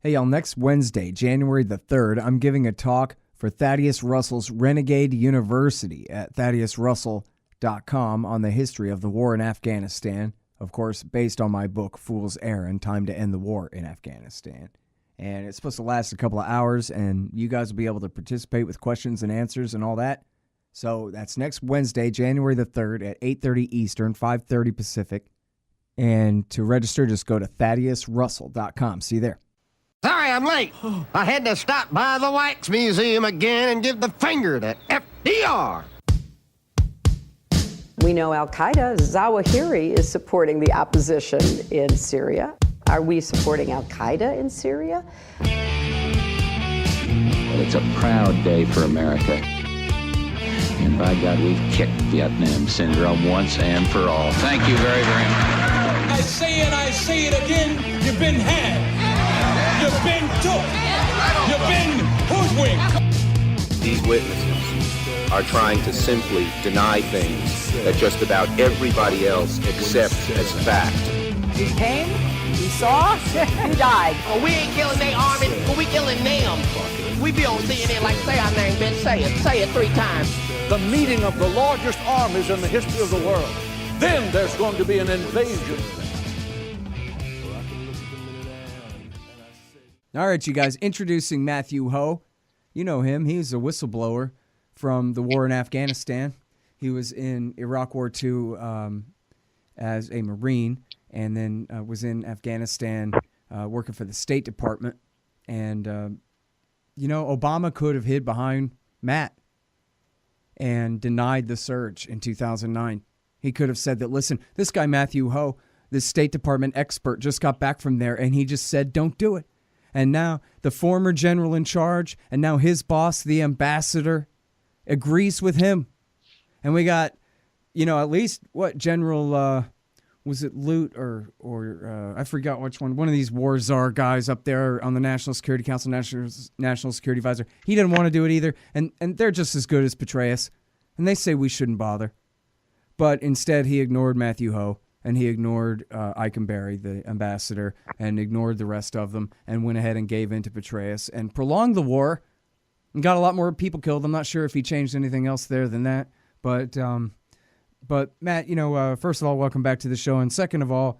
Hey, y'all, next Wednesday, January the 3rd, I'm giving a talk for Thaddeus Russell's Renegade University at thaddeusrussell.com on the history of the war in Afghanistan. Of course, based on my book, Fool's Errand, Time to End the War in Afghanistan. And it's supposed to last a couple of hours, and you guys will be able to participate with questions and answers and all that. So that's next Wednesday, January the 3rd at 8:30 Eastern, 5:30 Pacific. And to register, just go to thaddeusrussell.com. See you there. Sorry I'm late. I had to stop by the Wax Museum again and give the finger to FDR. We know Al-Qaeda, Zawahiri, is supporting the opposition in Syria. Are we supporting Al-Qaeda in Syria? Well, it's a proud day for America. And by God, we've kicked Vietnam syndrome once and for all. Thank you very, very much. I say it again, you've been had. You've been took. You've been hoodwinked. These witnesses are trying to simply deny things that just about everybody else accepts as fact. You came, you saw, you died. Well, we ain't killing their army, but we killing them. We be on CNN like, say our name, bitch, say it 3 times. The meeting of the largest armies in the history of the world. Then there's going to be an invasion. All right, you guys, introducing Matthew Hoh. You know him. He's a whistleblower from the war in Afghanistan. He was in Iraq War II as a Marine, and then was in Afghanistan working for the State Department. And, Obama could have hid behind Matt and denied the surge in 2009. He could have said that, listen, this guy Matthew Hoh, this State Department expert, just got back from there, and he just said, don't do it. And now the former general in charge and now his boss, the ambassador, agrees with him. And we got, at least what General, was it Lute or I forgot which one. One of these war czar guys up there on the National Security Council, National Security Advisor. He didn't want to do it either. And they're just as good as Petraeus. And they say we shouldn't bother. But instead he ignored Matthew Hoh. And he ignored Eikenberry, the ambassador, and ignored the rest of them, and went ahead and gave in to Petraeus and prolonged the war and got a lot more people killed. I'm not sure if he changed anything else there than that. But Matt, first of all, welcome back to the show. And second of all,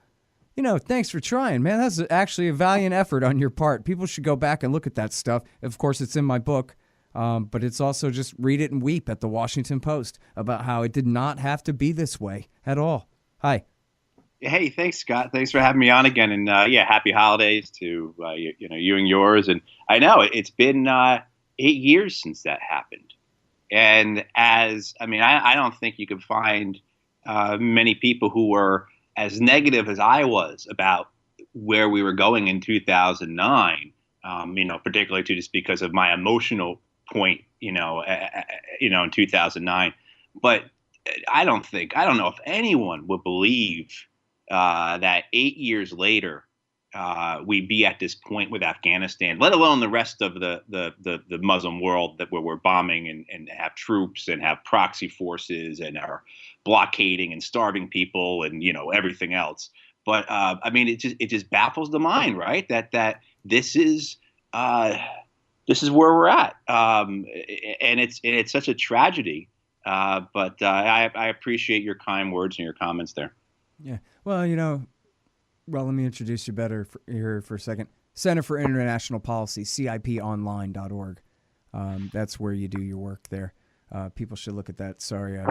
thanks for trying, man. That's actually a valiant effort on your part. People should go back and look at that stuff. Of course, it's in my book. But it's also just read it and weep at the Washington Post about how it did not have to be this way at all. Hi. Hey, thanks, Scott. Thanks for having me on again. And happy holidays to you and yours. And I know it's been 8 years since that happened. And I don't think you can find many people who were as negative as I was about where we were going in 2009. Particularly just because of my emotional point, in 2009. But I don't know if anyone would believe that 8 years later, we'd be at this point with Afghanistan, let alone the rest of the Muslim world that we're bombing and have troops and have proxy forces and are blockading and starving people and, everything else. But it just baffles the mind, right? That this is where we're at. And it's such a tragedy. But I appreciate your kind words and your comments there. Yeah. Well, let me introduce you better here for a second. Center for International Policy, CIPonline.org. That's where you do your work there. People should look at that. Sorry, I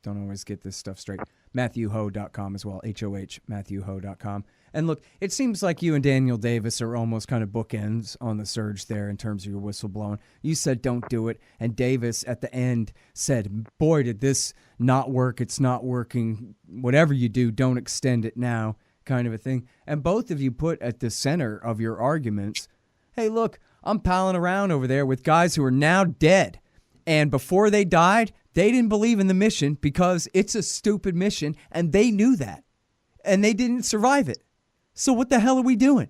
don't always get this stuff straight. MatthewHoh.com as well, H-O-H, MatthewHoh.com. And look, it seems like you and Daniel Davis are almost kind of bookends on the surge there in terms of your whistleblowing. You said don't do it, and Davis at the end said, boy, did this not work. It's not working. Whatever you do, don't extend it now, kind of a thing. And both of you put at the center of your arguments, hey, look, I'm palling around over there with guys who are now dead. And before they died, they didn't believe in the mission because it's a stupid mission, and they knew that. And they didn't survive it. So what the hell are we doing?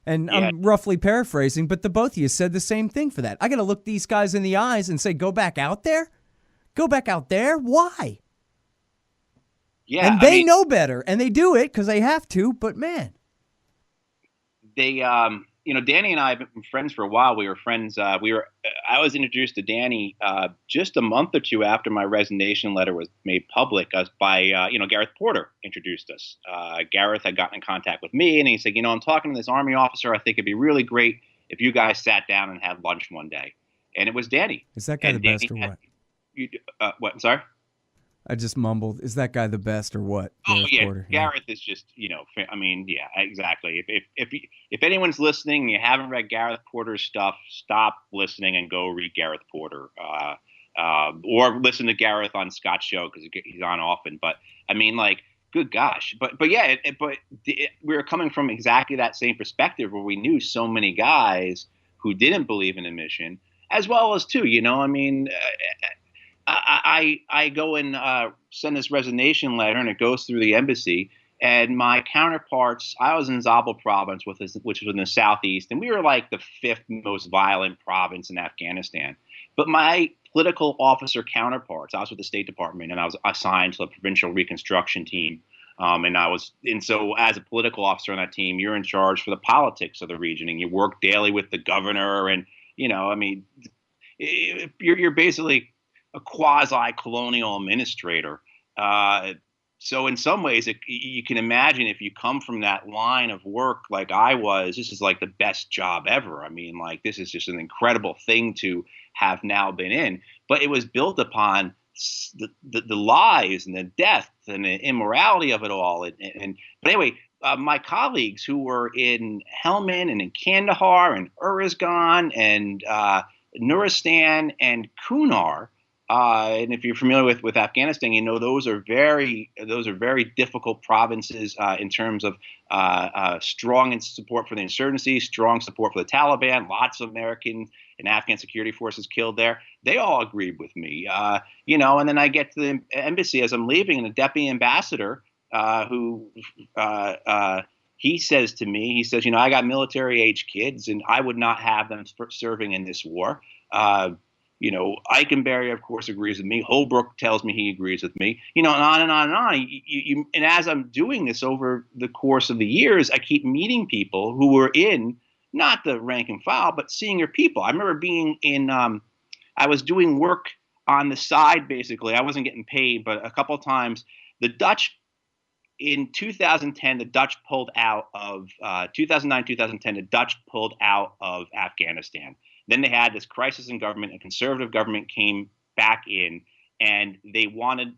And yeah. I'm roughly paraphrasing, but the both of you said the same thing for that. I got to look these guys in the eyes and say, go back out there? Go back out there? Why? Yeah, and they know better, and they do it because they have to, but man. They, Danny and I have been friends for a while. We were friends. I was introduced to Danny just a month or two after my resignation letter was made public by Gareth Porter introduced us. Gareth had gotten in contact with me, and he said, I'm talking to this Army officer. I think it'd be really great if you guys sat down and had lunch one day. And it was Danny. Is that guy the best or what? What? Sorry? I just mumbled. Is that guy the best or what? Gareth Porter. Gareth is just, exactly. If anyone's listening and you haven't read Gareth Porter's stuff, stop listening and go read Gareth Porter. Or listen to Gareth on Scott's show because he's on often. But good gosh. But we were coming from exactly that same perspective where we knew so many guys who didn't believe in a mission, as well as too, I go and send this resignation letter, and it goes through the embassy. And my counterparts, I was in Zabul province, which was in the southeast, and we were like the 5th most violent province in Afghanistan. But my political officer counterparts, I was with the State Department, and I was assigned to the provincial reconstruction team. And so as a political officer on that team, you're in charge for the politics of the region, and you work daily with the governor, and you're basically a quasi-colonial administrator. So in some ways, you can imagine if you come from that line of work like I was, this is like the best job ever. This is just an incredible thing to have now been in. But it was built upon the lies and the death and the immorality of it all. But anyway, my colleagues who were in Helmand and in Kandahar and Uruzgan and Nuristan and Kunar, and if you're familiar with Afghanistan, those are very difficult provinces in terms of strong support for the insurgency, strong support for the Taliban, lots of American and Afghan security forces killed there. They all agreed with me, and then I get to the embassy as I'm leaving, and the deputy ambassador he says to me, I got military age kids and I would not have them serving in this war. Eikenberry, of course, agrees with me. Holbrook tells me he agrees with me, and on and on and on. And as I'm doing this over the course of the years, I keep meeting people who were in not the rank and file, but senior people. I remember being in, I was doing work on the side, basically. I wasn't getting paid, but a couple of times the Dutch, in 2010, the Dutch pulled out of, 2009, 2010, the Dutch pulled out of Afghanistan. Then they had this crisis in government. A conservative government came back in, and they wanted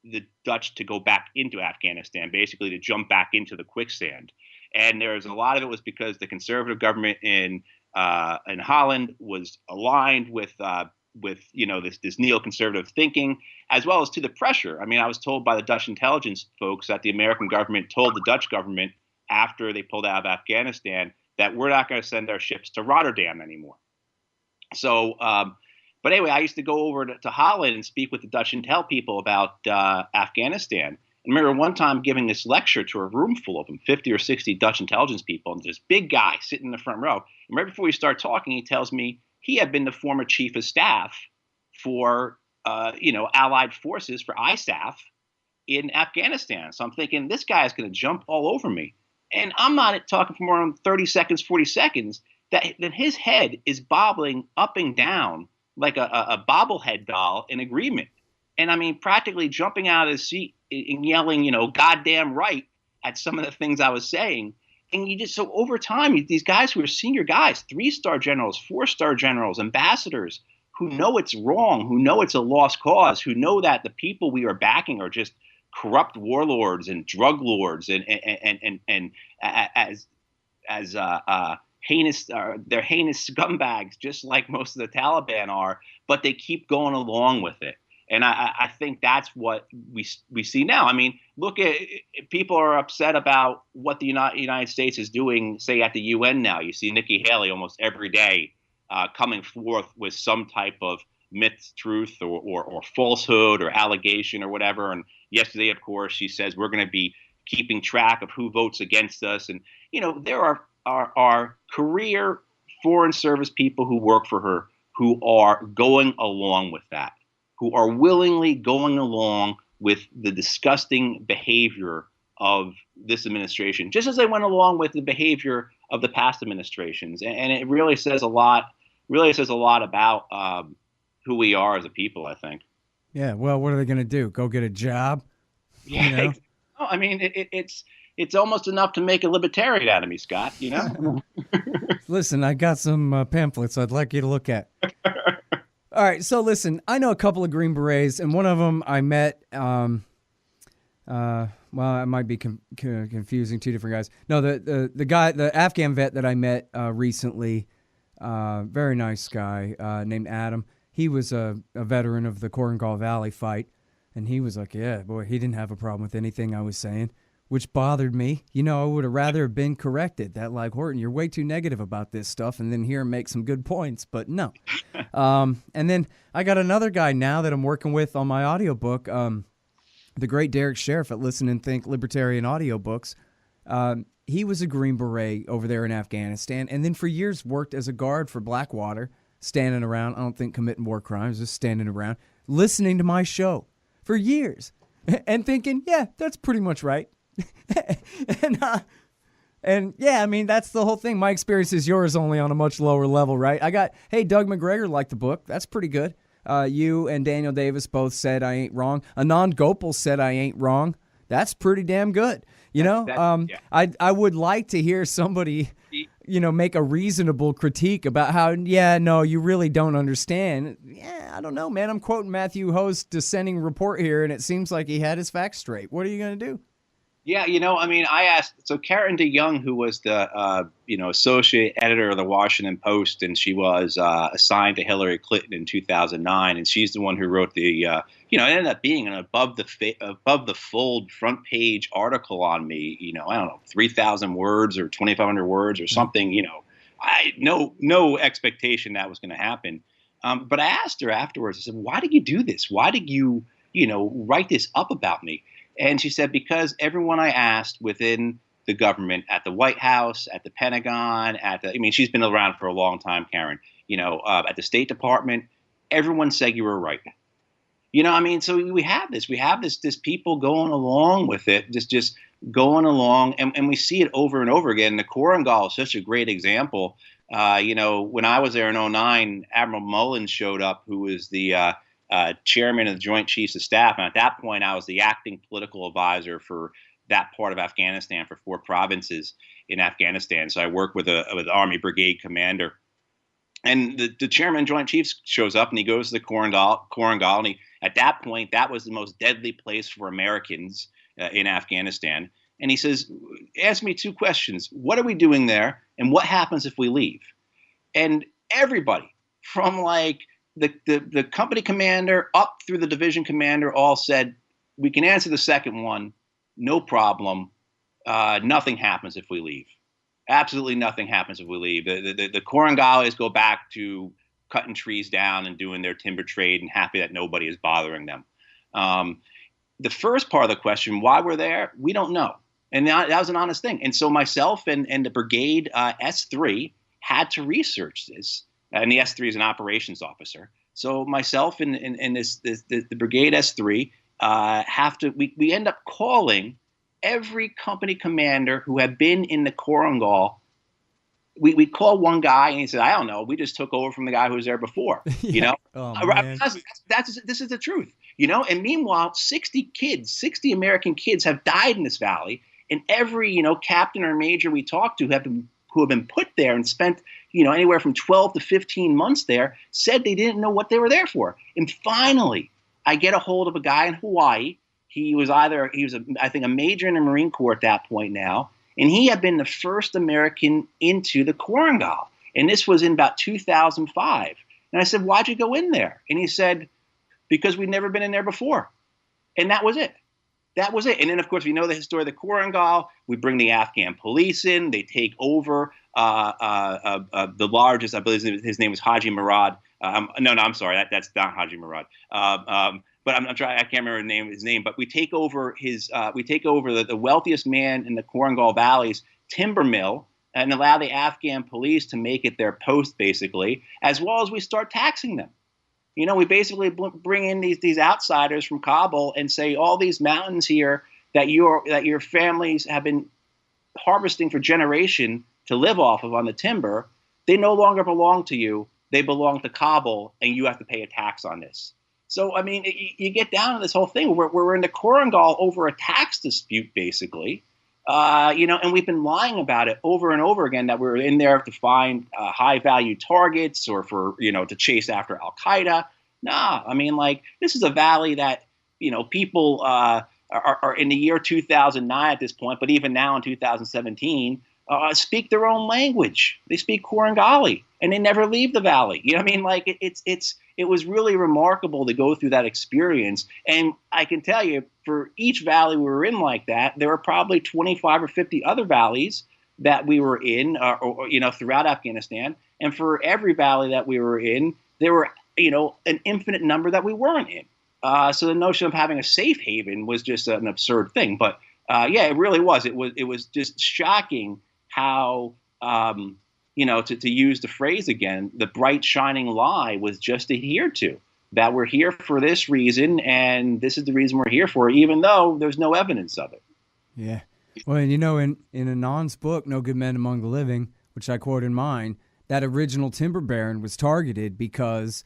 the Dutch to go back into Afghanistan, basically to jump back into the quicksand. And there's a lot of it was because the conservative government in Holland was aligned with this neoconservative thinking, as well as to the pressure. I was told by the Dutch intelligence folks that the American government told the Dutch government after they pulled out of Afghanistan that we're not going to send our ships to Rotterdam anymore. So, but anyway, I used to go over to Holland and speak with the Dutch intel people about Afghanistan. I remember one time giving this lecture to a room full of them, 50 or 60 Dutch intelligence people, and this big guy sitting in the front row. And right before we start talking, he tells me he had been the former chief of staff for, Allied forces for ISAF in Afghanistan. So I'm thinking this guy is going to jump all over me. And I'm not talking for more than 30 seconds, 40 seconds. That his head is bobbling up and down like a bobblehead doll in agreement. And practically jumping out of his seat and yelling, goddamn right at some of the things I was saying. And so over time, these guys who are senior guys, 3-star generals, 4-star generals, ambassadors, who know it's wrong, who know it's a lost cause, who know that the people we are backing are just corrupt warlords and drug lords and heinous, they're heinous scumbags, just like most of the Taliban are, but they keep going along with it. And I think that's what we see now. Look at people are upset about what the United States is doing, say, at the UN now. You see Nikki Haley almost every day coming forth with some type of myth, truth, or falsehood or allegation or whatever. And yesterday, of course, she says we're going to be keeping track of who votes against us. And, there are career foreign service people who work for her who are going along with that, who are willingly going along with the disgusting behavior of this administration, just as they went along with the behavior of the past administrations, and it really says a lot. Really says a lot about who we are as a people, I think. Yeah. Well, what are they going to do? Go get a job? Yeah. You know? No, I mean, it's almost enough to make a libertarian out of me, Scott. You know. Listen, I got some pamphlets I'd like you to look at. All right. So listen, I know a couple of Green Berets, and one of them I met. Well, it might be confusing. Two different guys. No, the guy, the Afghan vet that I met recently, very nice guy named Adam. He was a veteran of the Korengal Valley fight, and he was like, yeah, boy, he didn't have a problem with anything I was saying, which bothered me. You know, I would have rather have been corrected. That, like, Horton, you're way too negative about this stuff, and then hear him make some good points, but no. And then I got another guy now that I'm working with on my audiobook, the great Derek Sheriff at Listen and Think Libertarian Audiobooks. He was a Green Beret over there in Afghanistan, and then for years worked as a guard for Blackwater, standing around, I don't think committing war crimes, just standing around, listening to my show for years and thinking, yeah, that's pretty much right. And yeah, I mean, that's the whole thing. My experience is yours, only on a much lower level, right? Hey, Doug McGregor liked the book. That's pretty good. You and Daniel Davis both said I ain't wrong. Anand Gopal said I ain't wrong. That's pretty damn good. You know, I would like to hear somebody, you know, make a reasonable critique about how, no, you really don't understand. Yeah, I don't know, man. I'm quoting Matthew Hoh's dissenting report here, and it seems like he had his facts straight. What are you going to do? Yeah, you know, I mean, I asked, so Karen DeYoung, who was the, associate editor of the Washington Post, and she was assigned to Hillary Clinton in 2009, and she's the one who wrote the, it ended up being an above the fold front page article on me, I don't know, 3,000 words or 2,500 words or something, I no expectation that was going to happen. But I asked her afterwards, I said, why did you do this? Why did you, write this up about me? And she said, because everyone I asked within the government, at the White House, at the Pentagon, she's been around for a long time, Karen, at the State Department, everyone said you were right. So we have this people going along with it, just going along. And we see it over and over again. The Korengal is such a great example. When I was there in 2009, Admiral Mullins showed up, who was the chairman of the Joint Chiefs of Staff. And at that point, I was the acting political advisor for that part of Afghanistan for 4 provinces in Afghanistan. So I worked with an Army brigade commander. And the chairman of Joint Chiefs shows up, and he goes to the Korengal. And at that point, that was the most deadly place for Americans in Afghanistan. And he says, ask me 2 questions. What are we doing there? And what happens if we leave? And everybody from the company commander up through the division commander all said, we can answer the second one, no problem. Nothing happens if we leave. Absolutely nothing happens if we leave. The Korengalis go back to cutting trees down and doing their timber trade and happy that nobody is bothering them. The first part of the question, why we're there, we don't know. And that was an honest thing. And so myself and the brigade S3 had to research this. And the S3 is an operations officer. So myself and the brigade S3 we end up calling every company commander who had been in the Korengal. We called one guy and he said, I don't know. We just took over from the guy who was there before, Oh, this is the truth, and meanwhile, 60 American kids have died in this valley. And every, captain or major we talked to who have been put there and spent, anywhere from 12 to 15 months there, said they didn't know what they were there for. And finally, I get a hold of a guy in Hawaii. He was I think a major in the Marine Corps at that point now. And he had been the first American into the Korengal. And this was in about 2005. And I said, why'd you go in there? And he said, because we'd never been in there before. And that was it. That was it. And then, of course, we know the story of the Korengal. We bring the Afghan police in. They take over the largest, I believe his name was Haji Murad. No, I'm sorry. That's not Haji Murad. But I'm trying. I can't remember his name. But we take over the wealthiest man in the Korengal Valley's timber mill and allow the Afghan police to make it their post, basically, as well as we start taxing them. We basically bring in these outsiders from Kabul and say all these mountains here that your families have been harvesting for to live off of on the timber, they no longer belong to you. They belong to Kabul, and you have to pay a tax on this. So, I mean, you get down to this whole thing where we're in the Korangal over a tax dispute, basically. And we've been lying about it over and over again, that we're in there to find high-value targets or for, to chase after Al-Qaeda. Nah, I mean, like, this is a valley that, people are in the year 2009 at this point, but even now in 2017, speak their own language. They speak Korangali, and they never leave the valley. You know what I mean? Like, it was really remarkable to go through that experience. And I can tell you, for each valley we were in like that, there were probably 25 or 50 other valleys that we were in, throughout Afghanistan. And for every valley that we were in, there were, an infinite number that we weren't in. So the notion of having a safe haven was just an absurd thing. But it really was. It was just shocking how, to use the phrase again, the bright shining lie was just adhered to, that we're here for this reason, and this is the reason we're here for, even though there's no evidence of it. Yeah. Well, and in Anand's book, No Good Men Among the Living, which I quote in mine, that original timber baron was targeted because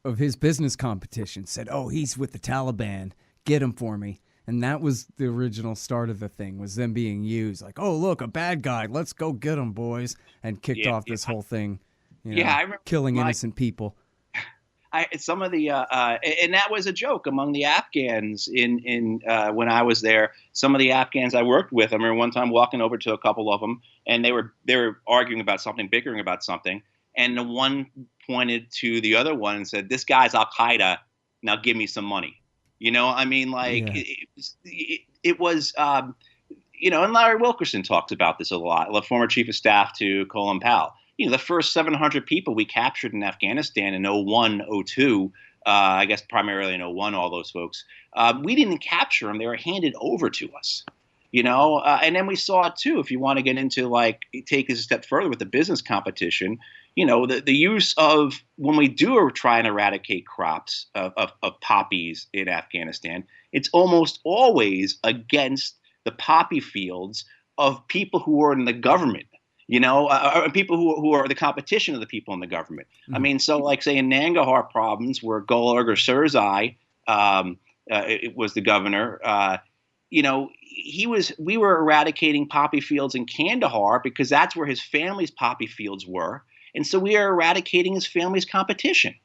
of his business competition. Said, oh, he's with the Taliban. Get him for me. And that was the original start of the thing, was them being used. Like, oh, look, a bad guy. Let's go get him, boys. And kicked off this whole thing, I remember killing innocent people. Some of the and that was a joke among the Afghans in when I was there. Some of the Afghans I worked with, I remember one time walking over to a couple of them, and they were arguing about something, bickering about something. And the one pointed to the other one and said, this guy's Al-Qaeda. Now give me some money. It was, and Larry Wilkerson talks about this a lot, the former chief of staff to Colin Powell. The first 700 people we captured in Afghanistan in 01, 02, I guess primarily in 01, all those folks, we didn't capture them. They were handed over to us, and then we saw it too, if you want to get into take this a step further with the business competition, the use of, when we do try and eradicate crops of poppies in Afghanistan, it's almost always against the poppy fields of people who are in the government, or people who are the competition of the people in the government. Mm-hmm. I mean, so like say in Nangarhar province, where Gulurg Sirzai it was the governor, we were eradicating poppy fields in Kandahar because that's where his family's poppy fields were. And so we are eradicating his family's competition.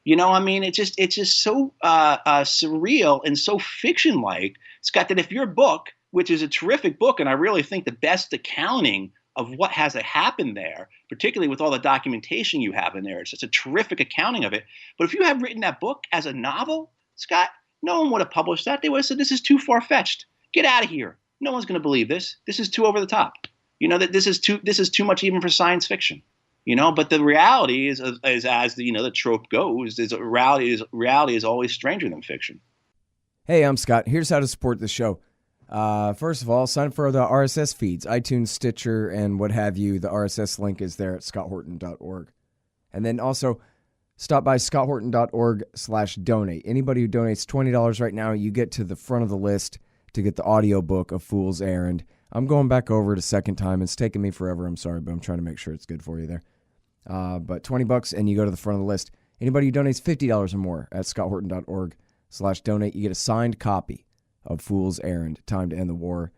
It's just so surreal and so fiction-like, Scott, that if your book, which is a terrific book, and I really think the best accounting of what has happened there, particularly with all the documentation you have in there, it's just a terrific accounting of it. But if you had written that book as a novel, Scott, no one would have published that. They would have said, this is too far-fetched. Get out of here. No one's going to believe this. This is too over the top. That this is too much even for science fiction. But the reality is as the trope goes, is reality is always stranger than fiction. Hey, I'm Scott. Here's how to support the show. First of all, sign up for the RSS feeds, iTunes, Stitcher, and what have you. The RSS link is there at scotthorton.org. And then also stop by scotthorton.org/donate. Anybody who donates $20 right now, you get to the front of the list to get the audiobook of Fool's Errand. I'm going back over it a second time. It's taken me forever. I'm sorry, but I'm trying to make sure it's good for you there. But $20 and you go to the front of the list. Anybody who donates $50 or more at scotthorton.org/donate, you get a signed copy of Fool's Errand, Time to End the War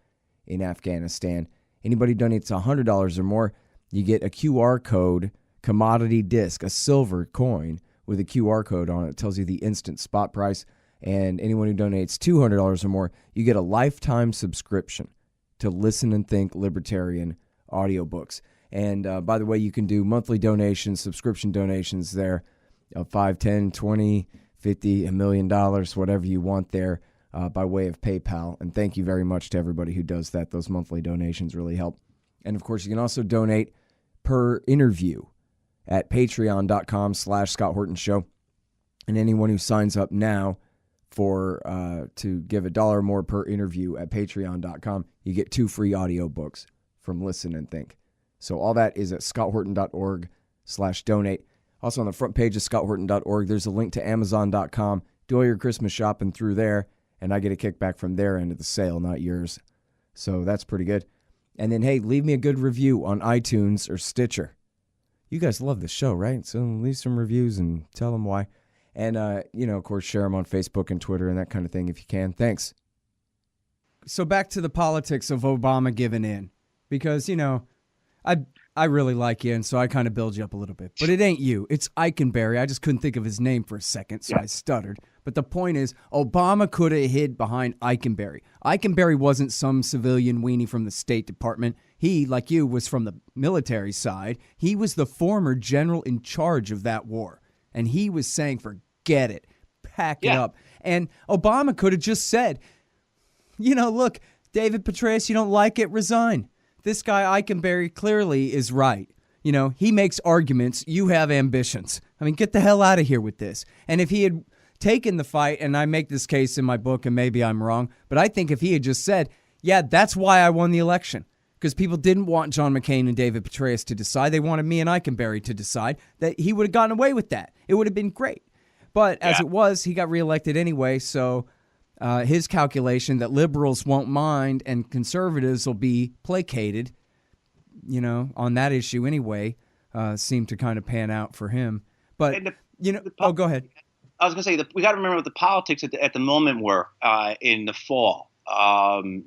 in Afghanistan. Anybody who donates $100 or more, you get a QR code commodity disc, a silver coin with a QR code on it. It tells you the instant spot price. And anyone who donates $200 or more, you get a lifetime subscription to Listen and Think Libertarian audiobooks. And by the way, you can do monthly donations, subscription donations there of $5, $10, $20, $50, $1 million, whatever you want there by way of PayPal. And thank you very much to everybody who does that. Those monthly donations really help. And of course, you can also donate per interview at patreon.com/Scott Horton Show. And anyone who signs up now for to give $1 more per interview at patreon.com, you get 2 free audiobooks from Listen and Think. So all that is at scotthorton.org/donate. Also on the front page of scotthorton.org, there's a link to amazon.com. Do all your Christmas shopping through there, and I get a kickback from their end of the sale, not yours. So that's pretty good. And then, hey, leave me a good review on iTunes or Stitcher. You guys love the show, right? So leave some reviews and tell them why. And, of course, share them on Facebook and Twitter and that kind of thing if you can. Thanks. So back to the politics of Obama giving in. Because, I really like you, and so I kind of build you up a little bit. But it ain't you. It's Eikenberry. I just couldn't think of his name for a second, so I stuttered. But the point is, Obama could have hid behind Eikenberry. Eikenberry wasn't some civilian weenie from the State Department. He, like you, was from the military side. He was the former general in charge of that war. And he was saying, forget it. Pack it up. And Obama could have just said, look, David Petraeus, you don't like it, resign. This guy Eikenberry clearly is right. He makes arguments. You have ambitions. I mean, get the hell out of here with this. And if he had taken the fight, and I make this case in my book, and maybe I'm wrong, but I think if he had just said, yeah, that's why I won the election, because people didn't want John McCain and David Petraeus to decide. They wanted me and Eikenberry to decide, that he would have gotten away with that. It would have been great. But as it was, he got reelected anyway, so his calculation that liberals won't mind and conservatives will be placated, on that issue anyway, seemed to kind of pan out for him. But, go ahead. I was going to say that we got to remember what the politics at the moment were in the fall.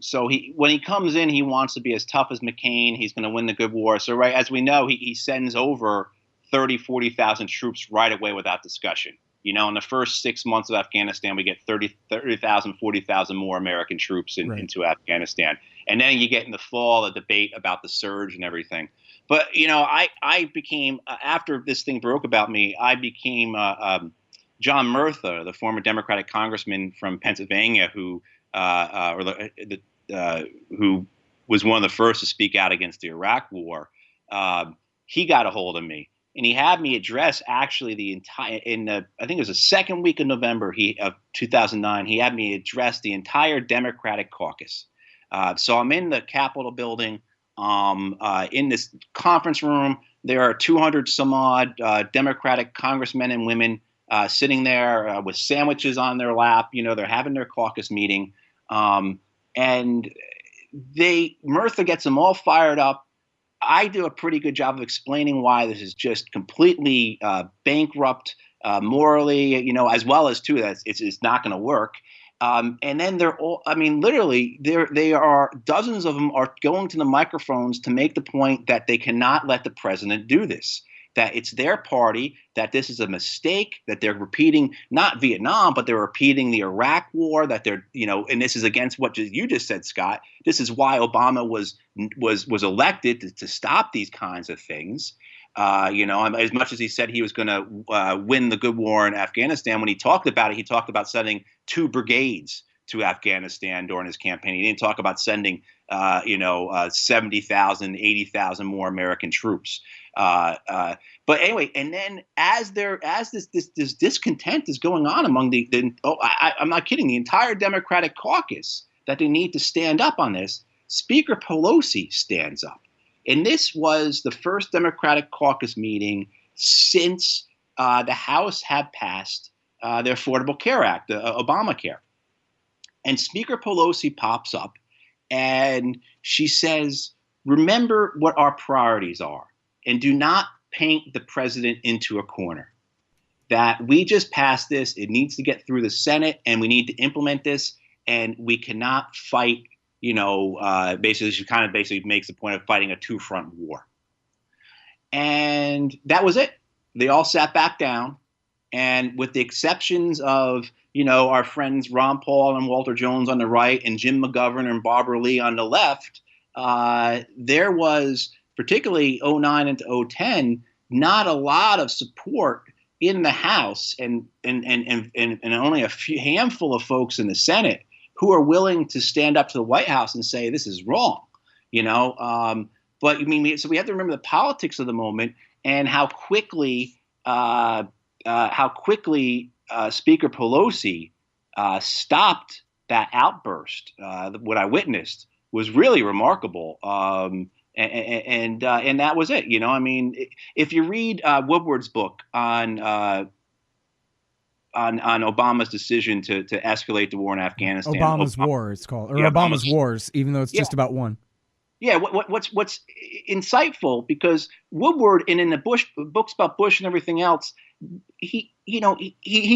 So when he comes in, he wants to be as tough as McCain. He's going to win the good war. So right as we know, he sends over 40,000 troops right away without discussion. In the first 6 months of Afghanistan, we get 30,000, 40,000 more American troops into Afghanistan. And then you get in the fall a debate about the surge and everything. But, I became, after this thing broke about me, I became John Murtha, the former Democratic congressman from Pennsylvania who was one of the first to speak out against the Iraq war. He got a hold of me. And he had me address actually I think it was the second week of November of 2009, he had me address the entire Democratic caucus. So I'm in the Capitol building, in this conference room. There are 200 some odd Democratic congressmen and women sitting there with sandwiches on their lap. They're having their caucus meeting. And Murtha gets them all fired up. I do a pretty good job of explaining why this is just completely bankrupt morally, as well as too that it's not going to work. And then they're all, literally, they are dozens of them are going to the microphones to make the point that they cannot let the president do this, that it's their party, that this is a mistake, that they're repeating not Vietnam, but they're repeating the Iraq war, that they're, and this is against what you just said, Scott. This is why Obama was elected to stop these kinds of things. As much as he said he was going to win the good war in Afghanistan, when he talked about it, he talked about sending 2 brigades to Afghanistan during his campaign. He didn't talk about sending, 70,000, 80,000 more American troops. But anyway, and then as this discontent is going on among I'm not kidding, the entire Democratic caucus, that they need to stand up on this, Speaker Pelosi stands up. And this was the first Democratic caucus meeting since the House had passed the Affordable Care Act, Obamacare. And Speaker Pelosi pops up and she says, remember what our priorities are, and do not paint the president into a corner. That we just passed this, it needs to get through the Senate, and we need to implement this, and we cannot fight, basically she kind of basically makes the point of fighting a 2-front war. And that was it. They all sat back down, and with the exceptions of, our friends Ron Paul and Walter Jones on the right and Jim McGovern and Barbara Lee on the left, there was, particularly 2009 into 2010, not a lot of support in the House and only a handful of folks in the Senate who are willing to stand up to the White House and say this is wrong, But so we have to remember the politics of the moment and how quickly Speaker Pelosi stopped that outburst. What I witnessed was really remarkable. And that was it. If you read Woodward's book on Obama's decision to escalate the war in Afghanistan, Obama's War, it's called, or Obama's Wars, even though it's just about one. Yeah, what's insightful, because Woodward, and in the books about Bush and everything else, he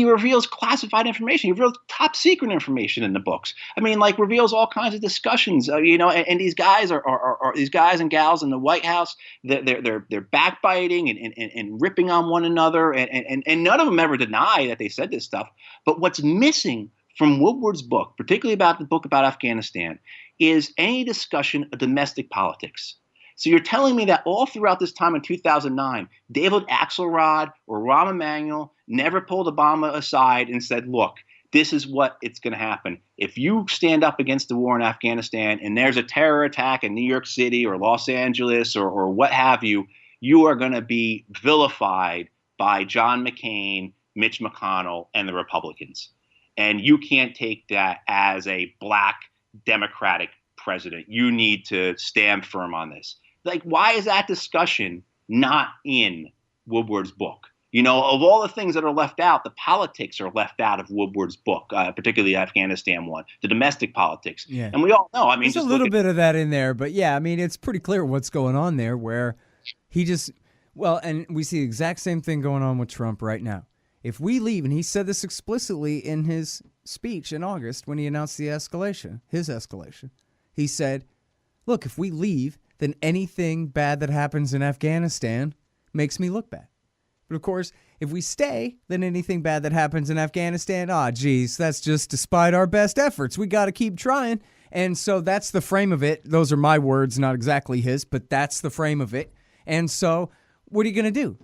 reveals classified information. He reveals top secret information in the books. I mean, like, reveals all kinds of discussions. And these guys are these guys and gals in the White House. They're backbiting and ripping on one another, and none of them ever deny that they said this stuff. But what's missing from Woodward's book, particularly about the book about Afghanistan, is any discussion of domestic politics. So you're telling me that all throughout this time in 2009, David Axelrod or Rahm Emanuel never pulled Obama aside and said, look, this is what it's going to happen. If you stand up against the war in Afghanistan and there's a terror attack in New York City or Los Angeles or what have you, you are going to be vilified by John McCain, Mitch McConnell, and the Republicans. And you can't take that as a black Democratic president. You need to stand firm on this. Like, why is that discussion not in Woodward's book? Of all the things that are left out, the politics are left out of Woodward's book, particularly the Afghanistan one, the domestic politics. Yeah. And we all know, I mean, there's a little bit of that in there, but yeah, I mean, it's pretty clear what's going on there, where he just, and we see the exact same thing going on with Trump right now. If we leave, and he said this explicitly in his speech in August when he announced his escalation, he said, look, if we leave, then anything bad that happens in Afghanistan makes me look bad. But of course, if we stay, then anything bad that happens in Afghanistan, that's just despite our best efforts. We got to keep trying. And so that's the frame of it. Those are my words, not exactly his, but that's the frame of it. And so what are you going to do?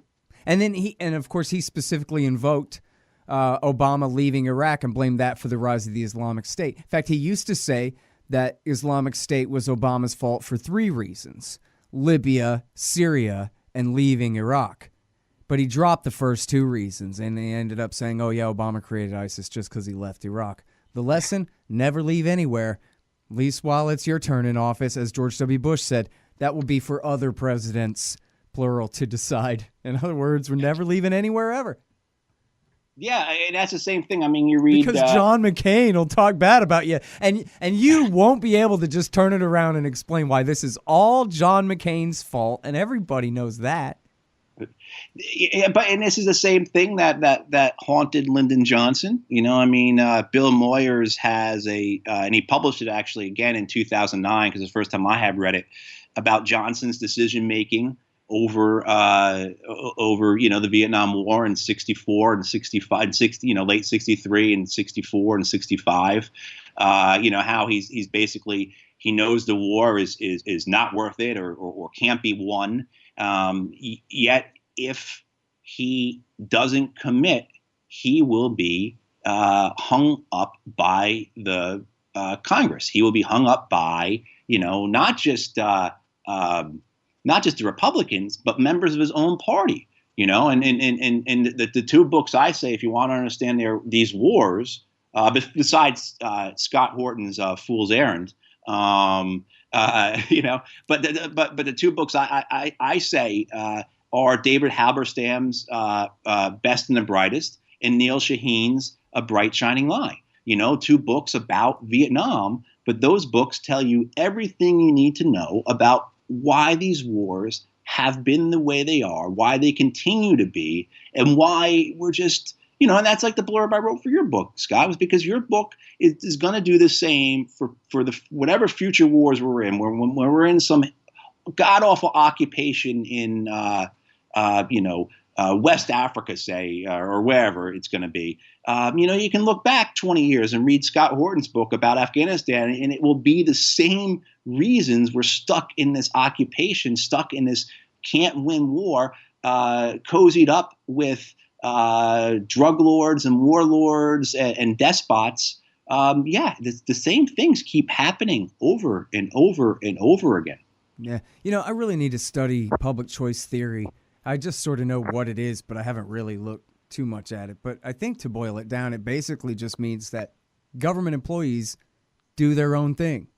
And then of course, he specifically invoked Obama leaving Iraq and blamed that for the rise of the Islamic State. In fact, he used to say that Islamic State was Obama's fault for 3 reasons: Libya, Syria, and leaving Iraq. But he dropped the first 2 reasons, and he ended up saying, oh, yeah, Obama created ISIS just because he left Iraq. The lesson, never leave anywhere, at least while it's your turn in office. As George W. Bush said, that will be for other presidents, plural, to decide. In other words, we're never leaving anywhere ever. Yeah, and that's the same thing. I mean, you read... Because John McCain will talk bad about you, and you won't be able to just turn it around and explain why this is all John McCain's fault, and everybody knows that. Yeah, and this is the same thing that haunted Lyndon Johnson. Bill Moyers has and he published it actually again in 2009, because it's the first time I have read it, about Johnson's decision making over the Vietnam War in 64 and 65 and 60, late 63 and 64 and 65. How he's basically, he knows the war is not worth it or can't be won. Yet if he doesn't commit, he will be hung up by the Congress. He will be hung up by, not just the Republicans, but members of his own party. And the 2 books I say, if you want to understand these wars, besides Scott Horton's Fool's Errand, but the 2 books I say are David Halberstam's Best and the Brightest, and Neil Shaheen's A Bright Shining Line. 2 books about Vietnam, but those books tell you everything you need to know about why these wars have been the way they are, why they continue to be, and why we're just, and that's like the blurb I wrote for your book, Scott, was because your book is going to do the same for the whatever future wars we're in, when we're in some god-awful occupation in, West Africa, say, or wherever it's going to be. You can look back 20 years and read Scott Horton's book about Afghanistan, and it will be the same reasons we're stuck in this occupation, stuck in this can't win war, cozied up with drug lords and warlords and despots. The same things keep happening over and over and over again. Yeah. I really need to study public choice theory. I just sort of know what it is, but I haven't really looked too much at it. But I think to boil it down, it basically just means that government employees do their own thing,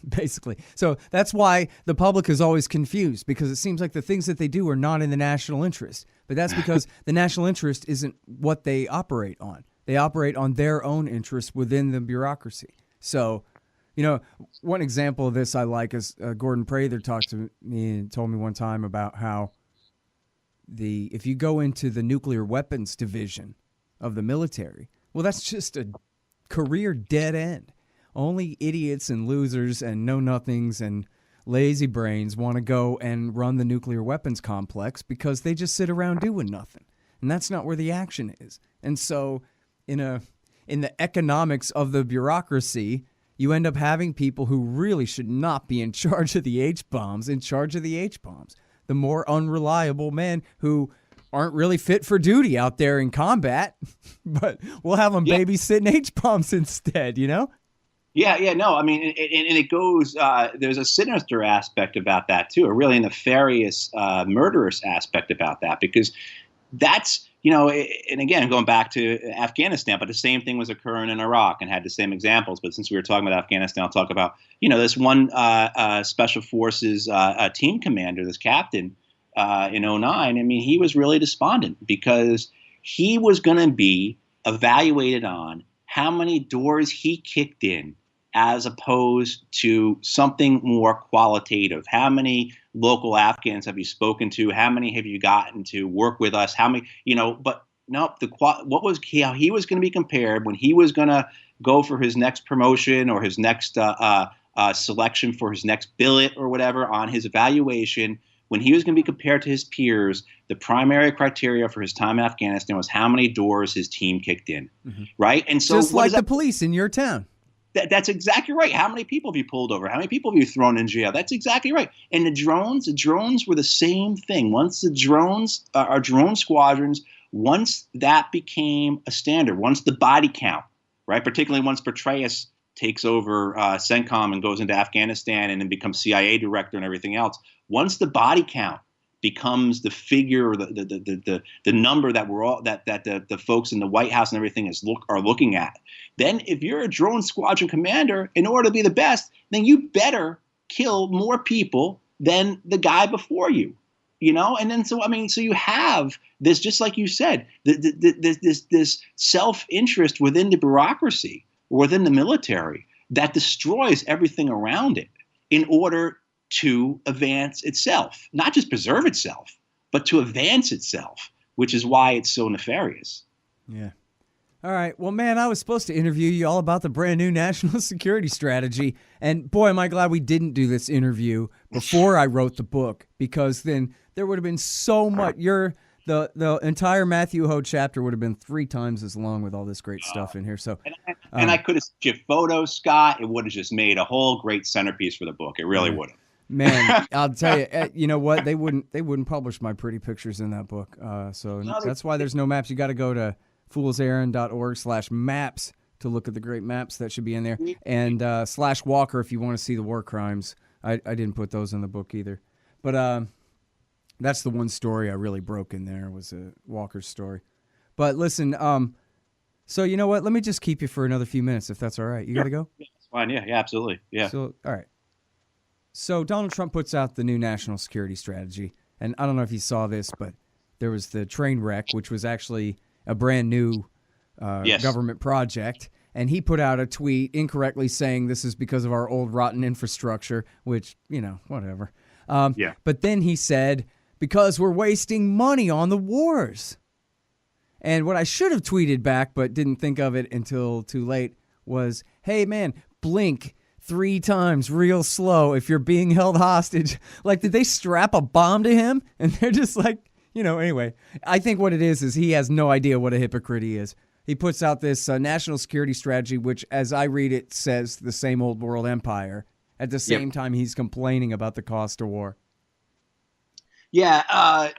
basically. So that's why the public is always confused, because it seems like the things that they do are not in the national interest. But that's because the national interest isn't what they operate on. They operate on their own interests within the bureaucracy. So, You know, one example of this I like is Gordon Prather talked to me and told me one time about how if you go into the nuclear weapons division of the military, well, that's just a career dead end. Only idiots and losers and know-nothings and lazy brains want to go and run the nuclear weapons complex because they just sit around doing nothing. And that's not where the action is. And so in the economics of the bureaucracy, you end up having people who really should not be in charge of the H-bombs, the more unreliable men who aren't really fit for duty out there in combat, but we'll have them babysitting H-bombs instead, you know? Yeah, no, I mean, and it goes, there's a sinister aspect about that too, a really nefarious, murderous aspect about that, because that's, you know, and again, going back to Afghanistan, but the same thing was occurring in Iraq and had the same examples. But since we were talking about Afghanistan, I'll talk about, you know, this one Special Forces team commander, this captain in 2009. I mean, he was really despondent because he was going to be evaluated on how many doors he kicked in as opposed to something more qualitative. How many local Afghans have you spoken to? How many have you gotten to work with us? How many, you know, but no, what was how he was going to be compared when he was going to go for his next promotion or his next selection for his next billet or whatever on his evaluation. When he was going to be compared to his peers, the primary criteria for his time in Afghanistan was how many doors his team kicked in, right? And so, just like the police in your town. That's exactly right. How many people have you pulled over? How many people have you thrown in jail? That's exactly right. And the drones were the same thing. Once the drones, our drone squadrons, once that became a standard, once the body count, right, particularly once Petraeus takes over CENTCOM and goes into Afghanistan and then becomes CIA director and everything else, once the body count becomes the figure or the number that we're all that the folks in the White House and everything are looking at, then if you're a drone squadron commander, in order to be the best, then you better kill more people than the guy before you, you know. And then so you have this, just like you said, this self-interest within the bureaucracy or within the military that destroys everything around it in order to advance itself, not just preserve itself, but to advance itself, which is why it's so nefarious. Yeah. All right. Well, man, I was supposed to interview you all about the brand new national security strategy. And boy, am I glad we didn't do this interview before I wrote the book, because then there would have been so much. The entire Matthew Hoh chapter would have been 3 times as long with all this great stuff in here. So, and I could have sent you photos, Scott. It would have just made a whole great centerpiece for the book. It really would have. Man, I'll tell you, you know what? They wouldn't publish my pretty pictures in that book. So that's why there's no maps. You got to go to foolserrand.org/maps to look at the great maps that should be in there, and /Walker if you want to see the war crimes. I didn't put those in the book either, but that's the one story I really broke in there was Walker's story. But listen, so you know what? Let me just keep you for another few minutes if that's all right. You got to go? Yeah, that's fine. Yeah, absolutely. Yeah. So all right. So Donald Trump puts out the new national security strategy, and I don't know if you saw this, but there was the train wreck, which was actually a brand new government project, and he put out a tweet incorrectly saying this is because of our old rotten infrastructure, which, you know, whatever. But then he said, because we're wasting money on the wars. And what I should have tweeted back, but didn't think of it until too late, was, hey, man, blink 3 times real slow if you're being held hostage. Like, did they strap a bomb to him? And they're just like, you know, anyway. I think what it is he has no idea what a hypocrite he is. He puts out this national security strategy, which, as I read it, says the same old world empire. At the same time, he's complaining about the cost of war. Yeah, I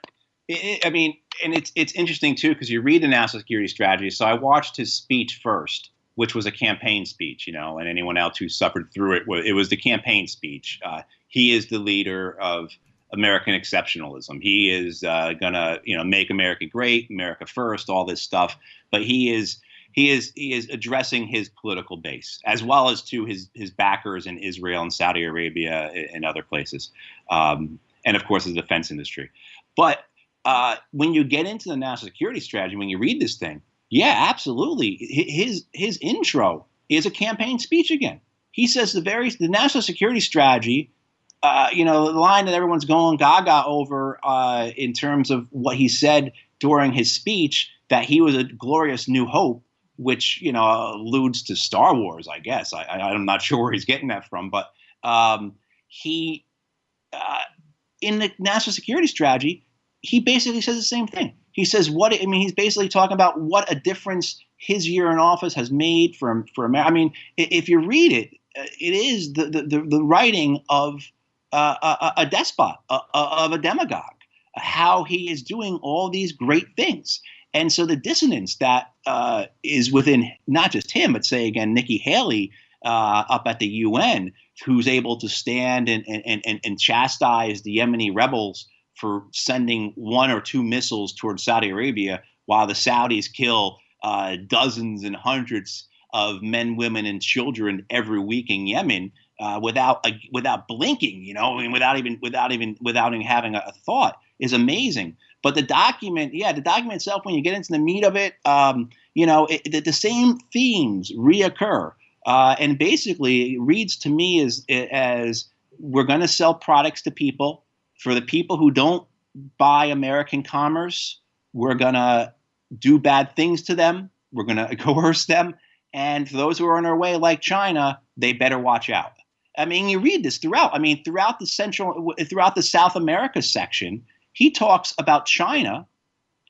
mean, and it's interesting, too, because you read the national security strategy. So I watched his speech first, which was a campaign speech, you know, and anyone else who suffered through it, it was the campaign speech. He is the leader of American exceptionalism. He is going to, you know, make America great, America first, all this stuff. But he is addressing his political base, as well as to his backers in Israel and Saudi Arabia and other places. And, of course, the defense industry. But when you get into the national security strategy, when you read this thing, yeah, absolutely. His intro is a campaign speech again. he says the national security strategy, the line that everyone's going gaga over in terms of what he said during his speech, that he was a glorious new hope, which, alludes to Star Wars, I guess. I'm not sure where he's getting that from, but he in the national security strategy, he basically says the same thing. He says he's basically talking about what a difference his year in office has made for America. I mean, if you read it, it is the writing of a despot, of a demagogue, how he is doing all these great things. And so the dissonance that is within not just him, but say again, Nikki Haley up at the UN, who's able to stand and chastise the Yemeni rebels for sending 1 or 2 missiles towards Saudi Arabia, while the Saudis kill dozens and hundreds of men, women, and children every week in Yemen without blinking, without even having a thought, is amazing. But the document itself, when you get into the meat of it, the same themes reoccur. And basically, it reads to me as we're going to sell products to people. For the people who don't buy American commerce, we're going to do bad things to them. We're going to coerce them. And for those who are on their way, like China, they better watch out. I mean, you read this throughout. I mean, throughout the South America section, he talks about China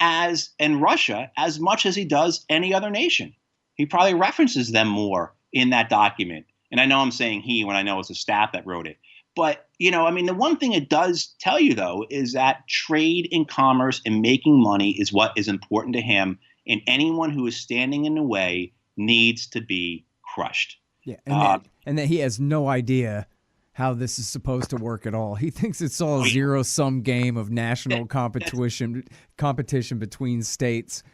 and Russia as much as he does any other nation. He probably references them more in that document. And I know I'm saying he when I know it's the staff that wrote it. But, the one thing it does tell you, though, is that trade and commerce and making money is what is important to him. And anyone who is standing in the way needs to be crushed. Yeah, and that he has no idea how this is supposed to work at all. He thinks it's all a zero-sum game of national competition between states.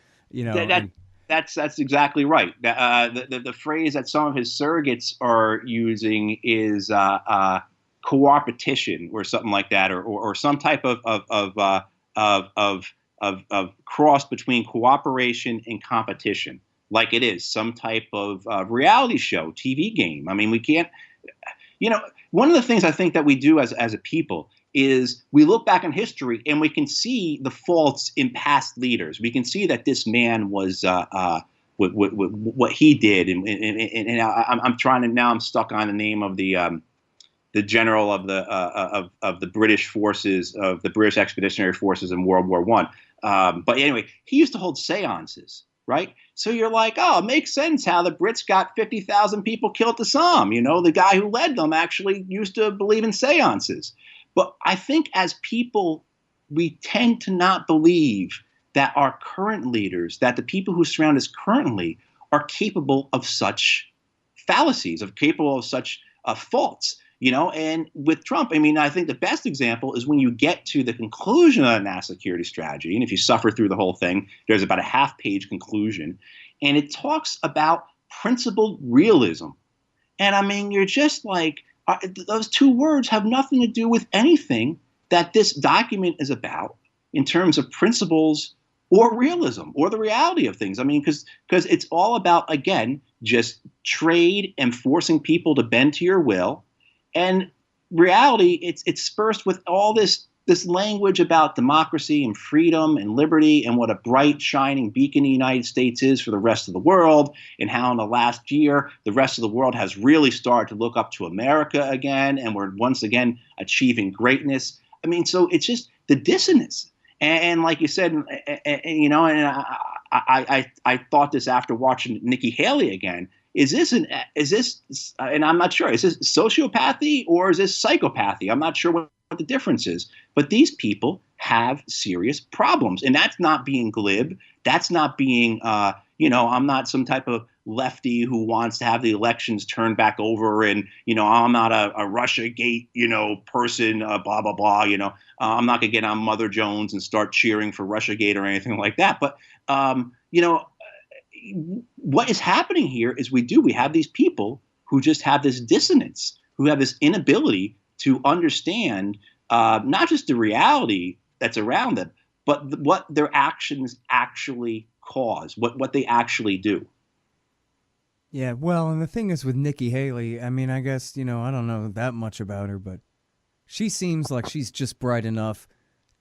That's exactly right. The phrase that some of his surrogates are using is co-opetition or something like that, or some type of cross between cooperation and competition, like it is some type of reality show, TV game. I mean, we can't. One of the things I think that we do as a people is we look back in history and we can see the faults in past leaders. We can see that this man was what he did, and I'm trying to now. I'm stuck on the name of the general of the British forces, of the British Expeditionary Forces in World War I. But anyway, he used to hold seances, right? So you're like, oh, it makes sense how the Brits got 50,000 people killed at the Somme. The guy who led them actually used to believe in seances. But I think as people, we tend to not believe that our current leaders, that the people who surround us currently are capable of such fallacies, capable of such faults. And with Trump, I think the best example is when you get to the conclusion of the national security strategy. And if you suffer through the whole thing, there's about a half-page conclusion. And it talks about principled realism. And you're just like, those two words have nothing to do with anything that this document is about in terms of principles or realism or the reality of things. Because it's all about, again, just trade and forcing people to bend to your will. And reality, it's dispersed with all this language about democracy and freedom and liberty and what a bright, shining beacon the United States is for the rest of the world, and how in the last year the rest of the world has really started to look up to America again, and we're once again achieving greatness. So it's just the dissonance. And like you said, and I thought this after watching Nikki Haley again. Is this, and I'm not sure, is this sociopathy or is this psychopathy? I'm not sure what the difference is. But these people have serious problems. And that's not being glib. That's not being, I'm not some type of lefty who wants to have the elections turned back over. And, I'm not a Russiagate, person, blah, blah, blah. I'm not going to get on Mother Jones and start cheering for Russiagate or anything like that. But, what is happening here is we have these people who just have this dissonance, who have this inability to understand not just the reality that's around them, but what their actions actually cause, what they actually do. Yeah, well, and the thing is with Nikki Haley, I mean, I guess, I don't know that much about her, but she seems like she's just bright enough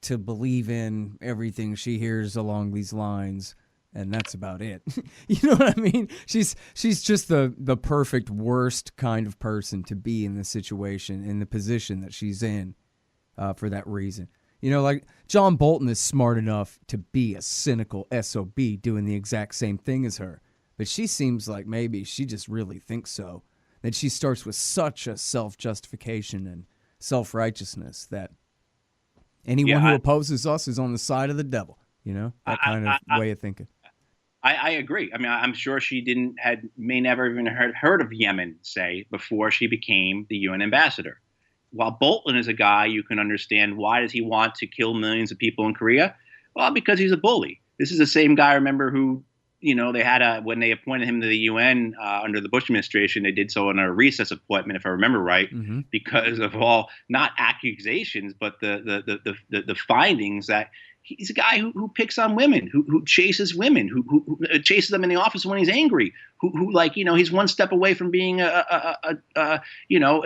to believe in everything she hears along these lines, and that's about it. You know what I mean? She's just the perfect worst kind of person to be in the situation, in the position that she's in, for that reason. Like John Bolton is smart enough to be a cynical SOB doing the exact same thing as her. But she seems like maybe she just really thinks so. That she starts with such a self-justification and self-righteousness that anyone who opposes us is on the side of the devil. That kind of way of thinking. I agree. I mean, I'm sure she may never even heard of Yemen, say, before she became the UN ambassador. While Bolton is a guy you can understand, why does he want to kill millions of people in Korea? Well, because he's a bully. This is the same guy, remember, who they had when they appointed him to the UN under the Bush administration, they did so in a recess appointment, if I remember right, because of all not accusations, but the findings that he's a guy who picks on women, who chases women, who chases them in the office when he's angry, who he's one step away from being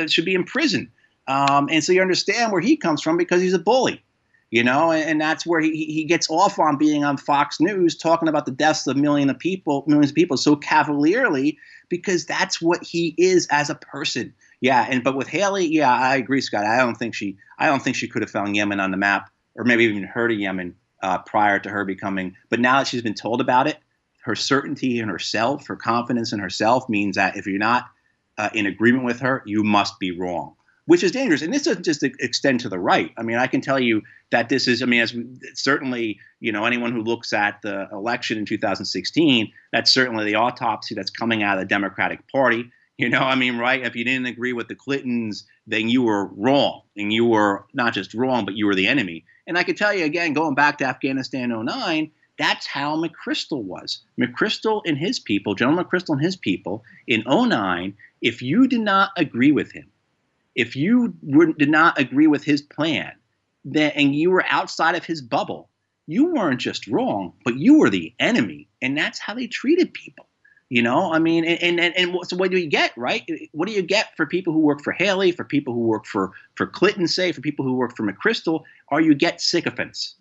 should be in prison, and so you understand where he comes from because he's a bully. And that's where he gets off on being on Fox News talking about the deaths of millions of people so cavalierly, because that's what he is as a person. Yeah, but with Haley, I agree, Scott. I don't think she could have found Yemen on the map, or maybe even heard of Yemen prior to her becoming. But now that she's been told about it, her certainty in herself, her confidence in herself means that if you're not in agreement with her, you must be wrong. Which is dangerous. And this doesn't just extend to the right. I mean, I can tell you that this is, certainly, anyone who looks at the election in 2016, that's certainly the autopsy that's coming out of the Democratic Party. Right? If you didn't agree with the Clintons, then you were wrong. And you were not just wrong, but you were the enemy. And I can tell you, again, going back to Afghanistan 2009, that's how McChrystal was. McChrystal and his people, General McChrystal and his people in 2009, if you did not agree with him, if you did not agree with his plan, and you were outside of his bubble, you weren't just wrong, but you were the enemy. And that's how they treated people. So what do you get, right? What do you get for people who work for Haley, for people who work for Clinton, say, for people who work for McChrystal, or you get sycophants.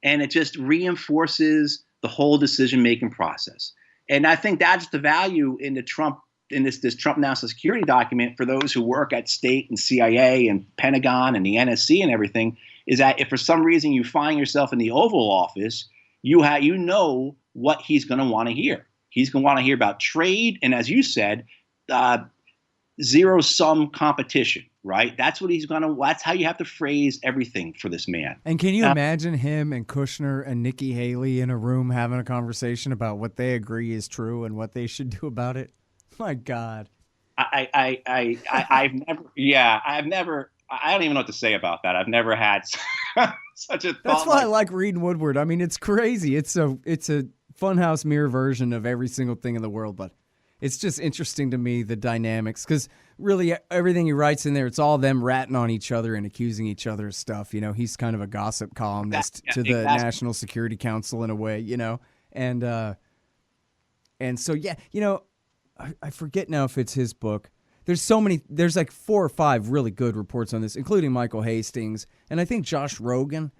And it just reinforces the whole decision-making process. And I think that's the value in the Trump national security document for those who work at state and CIA and Pentagon and the NSC and everything, is that if for some reason you find yourself in the Oval Office, you know what he's going to want to hear. He's going to want to hear about trade and, as you said, zero-sum competition, right? That's how you have to phrase everything for this man. And can you imagine him and Kushner and Nikki Haley in a room having a conversation about what they agree is true and what they should do about it? My God. I don't even know what to say about that. I've never had such a thought. That's why I like reading Woodward. I mean, it's crazy. It's a funhouse mirror version of every single thing in the world, but it's just interesting to me, the dynamics, because really everything he writes in there, it's all them ratting on each other and accusing each other of stuff. He's kind of a gossip columnist to the National Security Council in a way, and so, I forget now if it's his book. There's like 4 or 5 really good reports on this, including Michael Hastings. And I think Josh Rogan,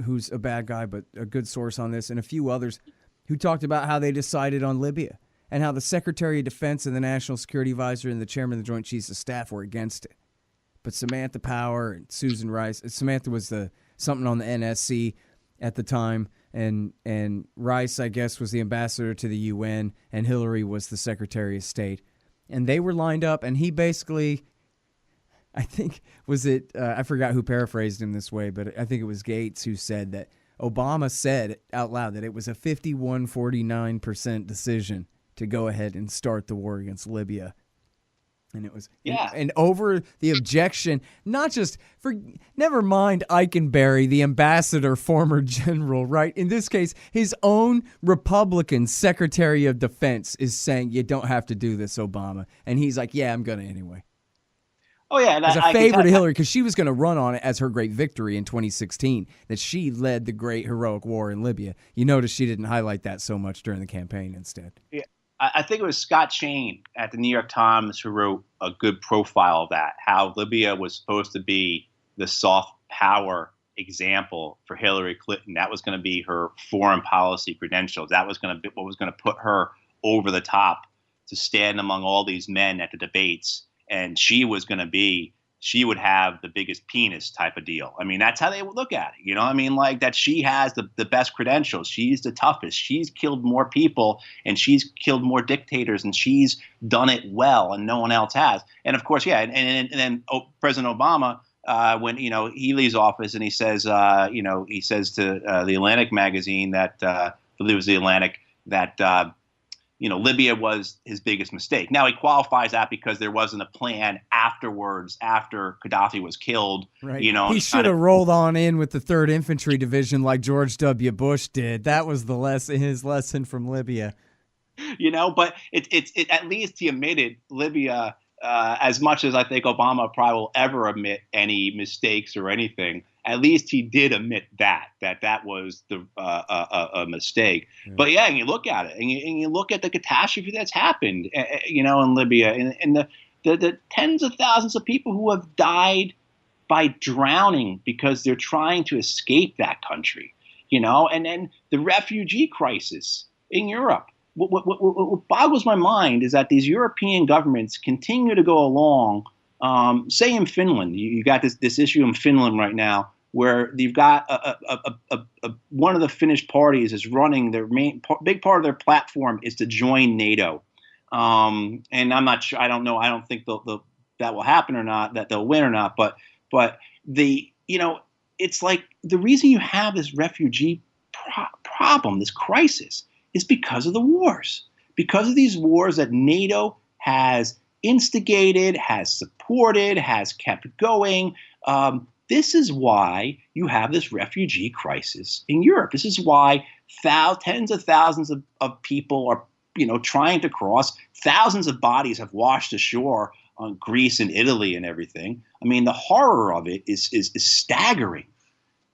who's a bad guy, but a good source on this, and a few others who talked about how they decided on Libya and how the Secretary of Defense and the National Security Advisor and the Chairman of the Joint Chiefs of Staff were against it. But Samantha Power and Susan Rice, Samantha was something on the NSC at the time, and Rice, I guess, was the ambassador to the UN, and Hillary was the Secretary of State. And they were lined up, and he basically, I think, I forgot who paraphrased him this way, but I think it was Gates who said that Obama said out loud that it was a 51-49% decision to go ahead and start the war against Libya. And it was, and over the objection, never mind Eikenberry, the ambassador, former general, right? In this case, his own Republican Secretary of Defense is saying, you don't have to do this, Obama. And he's like, yeah, I'm going to anyway. Oh, yeah. As a favor to Hillary, because she was going to run on it as her great victory in 2016, that she led the great heroic war in Libya. You notice she didn't highlight that so much during the campaign instead. Yeah. I think it was Scott Shane at the New York Times who wrote a good profile of that, how Libya was supposed to be the soft power example for Hillary Clinton. That was going to be her foreign policy credentials. That was going to be what was going to put her over the top to stand among all these men at the debates. And she would have the biggest penis type of deal. I mean, that's how they would look at it. You know what I mean? Like that she has the best credentials. She's the toughest. She's killed more people and she's killed more dictators and she's done it well and no one else has. And of course, yeah. And then President Obama, when, he leaves office and he says, he says to the Atlantic magazine that, I believe it was the Atlantic, that, Libya was his biggest mistake. Now he qualifies that because there wasn't a plan afterwards, after Gaddafi was killed. Right. He should have rolled on in with the 3rd Infantry Division like George W. Bush did. That was his lesson from Libya. But it at least he admitted Libya, as much as I think Obama probably will ever admit any mistakes or anything. At least he did admit that was a mistake. Yeah. But yeah, and you look at it, and you look at the catastrophe that's happened, in Libya, and the tens of thousands of people who have died by drowning because they're trying to escape that country, and then the refugee crisis in Europe. What boggles my mind is that these European governments continue to go along. Say in Finland, you got this issue in Finland right now where you've got one of the Finnish parties is running their big part of their platform is to join NATO. And I'm not sure. I don't know. I don't think that will happen or not, that they'll win or not. But it's like the reason you have this refugee problem, this crisis, is because of the wars, because of these wars that NATO has instigated, has supported, has kept going. This is why you have this refugee crisis in Europe. This is why tens of thousands of people are, trying to cross. Thousands of bodies have washed ashore on Greece and Italy and everything. I mean, the horror of it is staggering.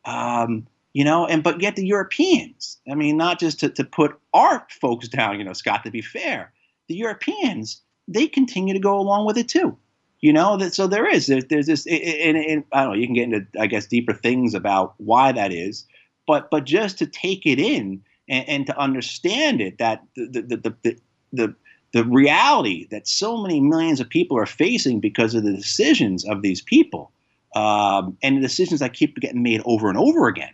But yet the Europeans, I mean, not just to put our folks down, Scott, to be fair, the Europeans, they continue to go along with it too. So there's this, and I don't know, you can get into, I guess, deeper things about why that is, but just to take it in and to understand it, that the reality that so many millions of people are facing because of the decisions of these people, and the decisions that keep getting made over and over again,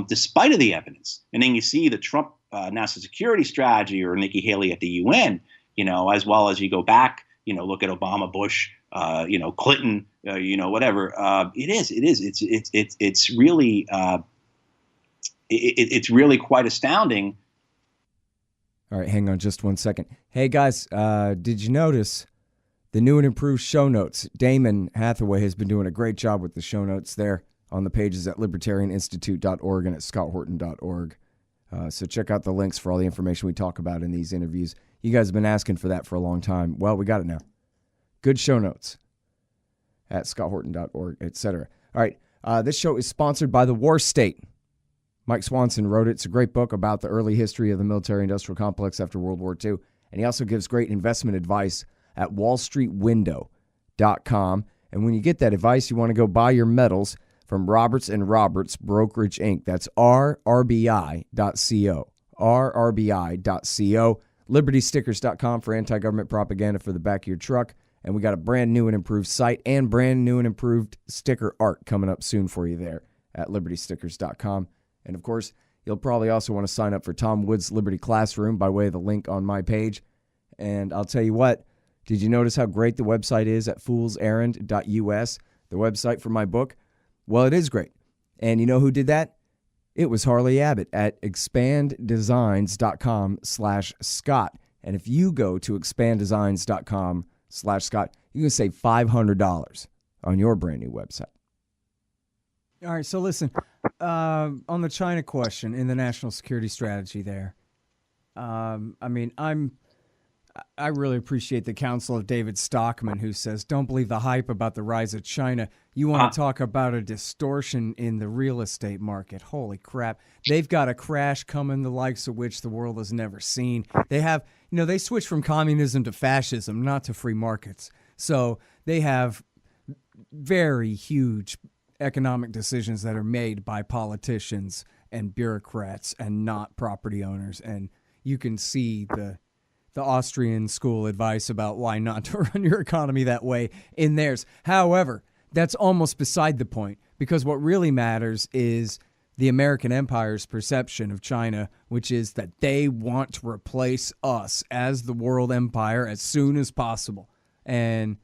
despite of the evidence. And then you see the Trump national security strategy or Nikki Haley at the UN, as well as you go back, look at Obama, Bush, Clinton, whatever. It's really it's really quite astounding. All right, hang on just 1 second. Hey guys, did you notice the new and improved show notes? Damon Hathaway has been doing a great job with the show notes there on the pages at libertarianinstitute.org and at scotthorton.org. So check out the links for all the information we talk about in these interviews. You guys have been asking for that for a long time. Well, we got it now. Good show notes at scotthorton.org, etc. All right, this show is sponsored by The War State. Mike Swanson wrote it. It's a great book about the early history of the military-industrial complex after World War II. And he also gives great investment advice at wallstreetwindow.com. And when you get that advice, you want to go buy your metals from Roberts & Roberts Brokerage, Inc. That's rrbi.co. rrbi.co. LibertyStickers.com for anti-government propaganda for the back of your truck. And we got a brand new and improved site and brand new and improved sticker art coming up soon for you there at LibertyStickers.com. And, of course, you'll probably also want to sign up for Tom Wood's Liberty Classroom by way of the link on my page. And I'll tell you what, did you notice how great the website is at foolserrand.us, the website for my book? Well, it is great. And you know who did that? It was Harley Abbott at expanddesigns.com/Scott. And if you go to expanddesigns.com/Scott, you can save $500 on your brand new website. All right, so listen, on the China question in the national security strategy there, I mean, I'm I really appreciate the counsel of David Stockman, who says, don't believe the hype about the rise of China. You want to talk about a distortion in the real estate market. Holy crap. They've got a crash coming, the likes of which the world has never seen. They have, they switched from communism to fascism, not to free markets. So they have very huge economic decisions that are made by politicians and bureaucrats and not property owners. And you can see the Austrian school advice about why not to run your economy that way in theirs. However, that's almost beside the point, because what really matters is the American empire's perception of China, which is that they want to replace us as the world empire as soon as possible. And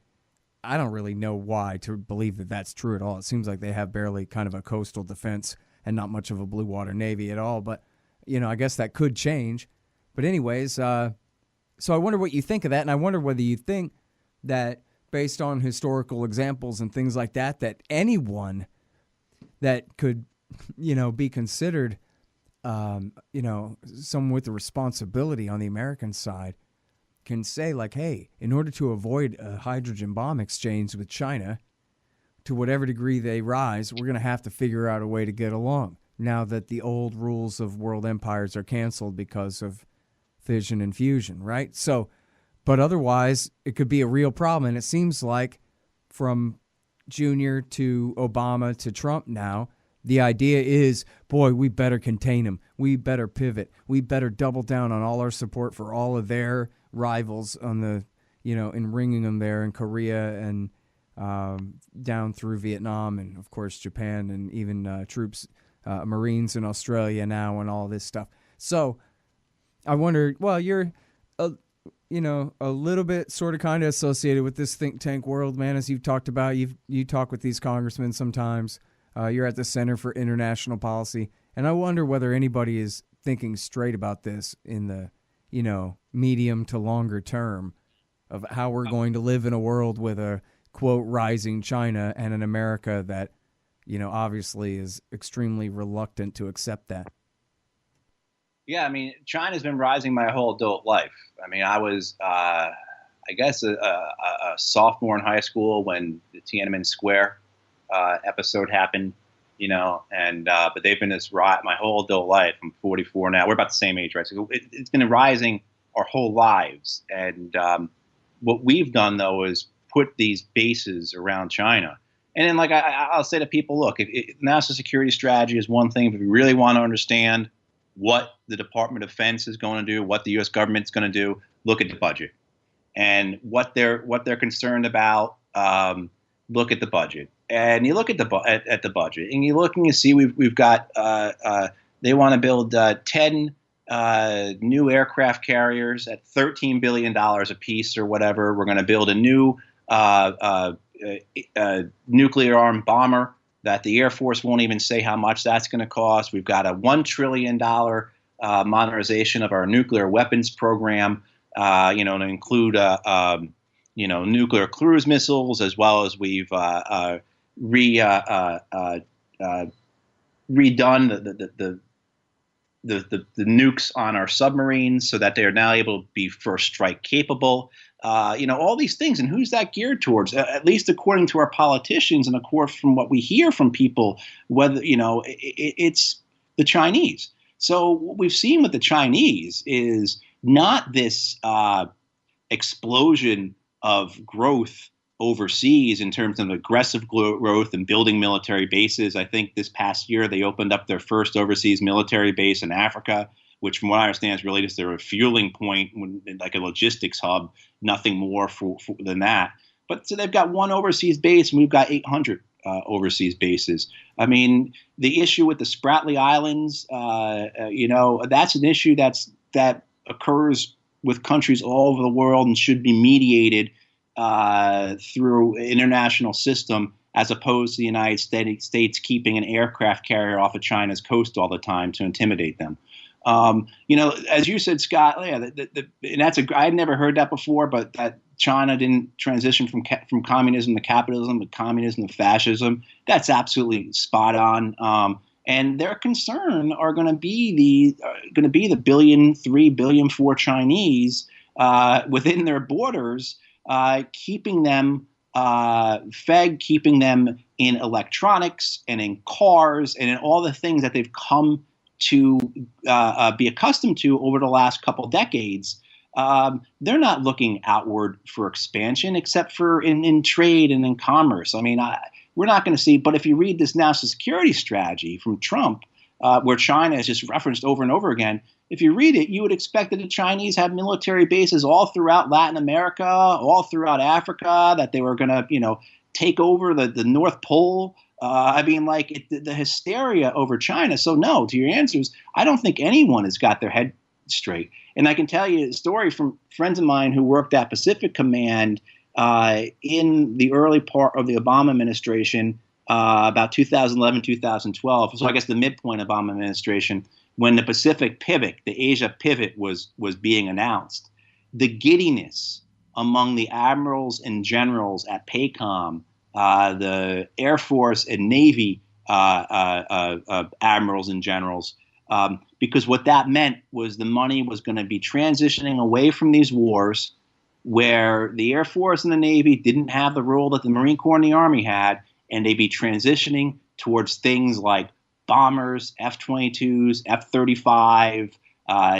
I don't really know why to believe that that's true at all. It seems like they have barely kind of a coastal defense and not much of a blue water navy at all. But, I guess that could change. But anyways, so I wonder what you think of that, and I wonder whether you think that based on historical examples and things like that, that anyone that could, be considered, someone with the responsibility on the American side can say, like, hey, in order to avoid a hydrogen bomb exchange with China, to whatever degree they rise, we're going to have to figure out a way to get along now that the old rules of world empires are canceled because of fission and fusion, right? So, but otherwise, it could be a real problem. And it seems like from Junior to Obama to Trump now, the idea is, boy, we better contain them. We better pivot. We better double down on all our support for all of their rivals on the, in ringing them there in Korea and down through Vietnam and, of course, Japan and even troops, Marines in Australia now and all this stuff. So, I wonder, well, you're, a little bit sort of kind of associated with this think tank world, man, as you've talked about. You talk with these congressmen sometimes. You're at the Center for International Policy. And I wonder whether anybody is thinking straight about this in the, medium to longer term of how we're going to live in a world with a, quote, rising China and an America that, obviously is extremely reluctant to accept that. Yeah, I mean, China's been rising my whole adult life. I mean, I was, I guess, a sophomore in high school when the Tiananmen Square episode happened, but they've been this my whole adult life. I'm 44 now. We're about the same age, right? So it's been rising our whole lives. And what we've done, though, is put these bases around China. And then, like, I'll say to people, look, if national security strategy is one thing, if we really want to understand what the Department of Defense is going to do, what the U.S. government's going to do, look at the budget. And what they're concerned about, look at the budget. And you look at the budget, and you look and you see we've got they want to build 10 new aircraft carriers at $13 billion a piece or whatever. We're going to build a new nuclear armed bomber that the Air Force won't even say how much that's going to cost. We've got a $1 trillion modernization of our nuclear weapons program, to include nuclear cruise missiles, as well as we've redone the nukes on our submarines so that they are now able to be first strike capable. All these things. And who's that geared towards? At least according to our politicians and of course from what we hear from people, whether, it's the Chinese. So what we've seen with the Chinese is not this explosion of growth overseas in terms of aggressive growth and building military bases. I think this past year they opened up their first overseas military base in Africa, which from what I understand is really just their refueling point, like a logistics hub, nothing more than that. But so they've got one overseas base and we've got 800 overseas bases. I mean, the issue with the Spratly Islands, that's an issue that occurs with countries all over the world and should be mediated through an international system, as opposed to the United States keeping an aircraft carrier off of China's coast all the time to intimidate them. As you said, Scott, yeah, and I had never heard that before, but that China didn't transition from communism to capitalism, but communism to fascism. That's absolutely spot on. And their concern are going to be the 3 billion for Chinese within their borders, keeping them fed, keeping them in electronics and in cars and in all the things that they've come to be accustomed to over the last couple decades. They're not looking outward for expansion except for in trade and in commerce. I mean, we're not going to see. But if you read this national security strategy from Trump, where China is just referenced over and over again, if you read it, you would expect that the Chinese have military bases all throughout Latin America, all throughout Africa, that they were going to, take over the North Pole. I mean, like the hysteria over China. So no, to your answers, I don't think anyone has got their head straight. And I can tell you a story from friends of mine who worked at Pacific Command in the early part of the Obama administration, about 2011, 2012. So I guess the midpoint of Obama administration, when the Pacific pivot, the Asia pivot was being announced. The giddiness among the admirals and generals at PACOM, the Air Force and Navy admirals and generals, because what that meant was the money was going to be transitioning away from these wars where the Air Force and the Navy didn't have the role that the Marine Corps and the Army had, and they'd be transitioning towards things like bombers, F-22s, F-35,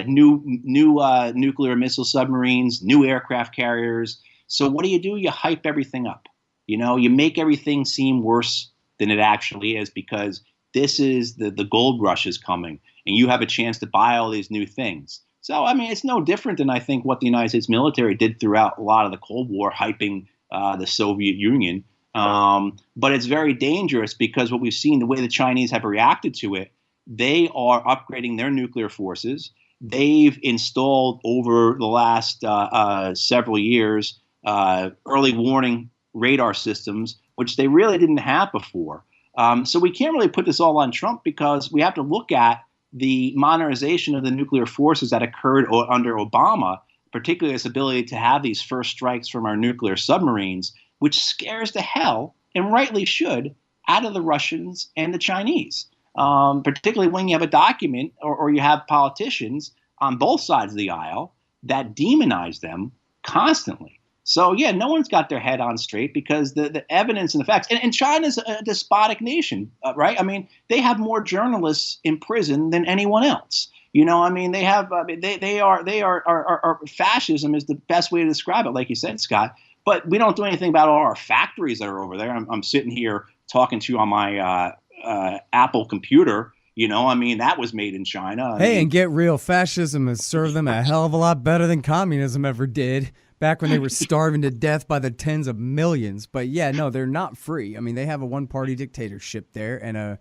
new nuclear missile submarines, new aircraft carriers. So what do? You hype everything up. You make everything seem worse than it actually is, because this is the gold rush is coming, and you have a chance to buy all these new things. So, I mean, it's no different than I think what the United States military did throughout a lot of the Cold War, hyping the Soviet Union. But it's very dangerous because what we've seen, the way the Chinese have reacted to it, they are upgrading their nuclear forces. They've installed over the last several years early warning radar systems, which they really didn't have before. So we can't really put this all on Trump, because we have to look at the modernization of the nuclear forces that occurred under Obama, particularly this ability to have these first strikes from our nuclear submarines, which scares the hell, and rightly should, out of the Russians and the Chinese, particularly when you have a document or you have politicians on both sides of the aisle that demonize them constantly. So, yeah, no one's got their head on straight, because the evidence and the facts, and China's a despotic nation, right? I mean, they have more journalists in prison than anyone else. I mean, they have, they are fascism is the best way to describe it, like you said, Scott. But we don't do anything about all our factories that are over there. I'm sitting here talking to you on my Apple computer. I mean, that was made in China. And get real. Fascism has served them a hell of a lot better than communism ever did, back when they were starving to death by the tens of millions. But yeah, no, they're not free. I mean, they have a one-party dictatorship there, and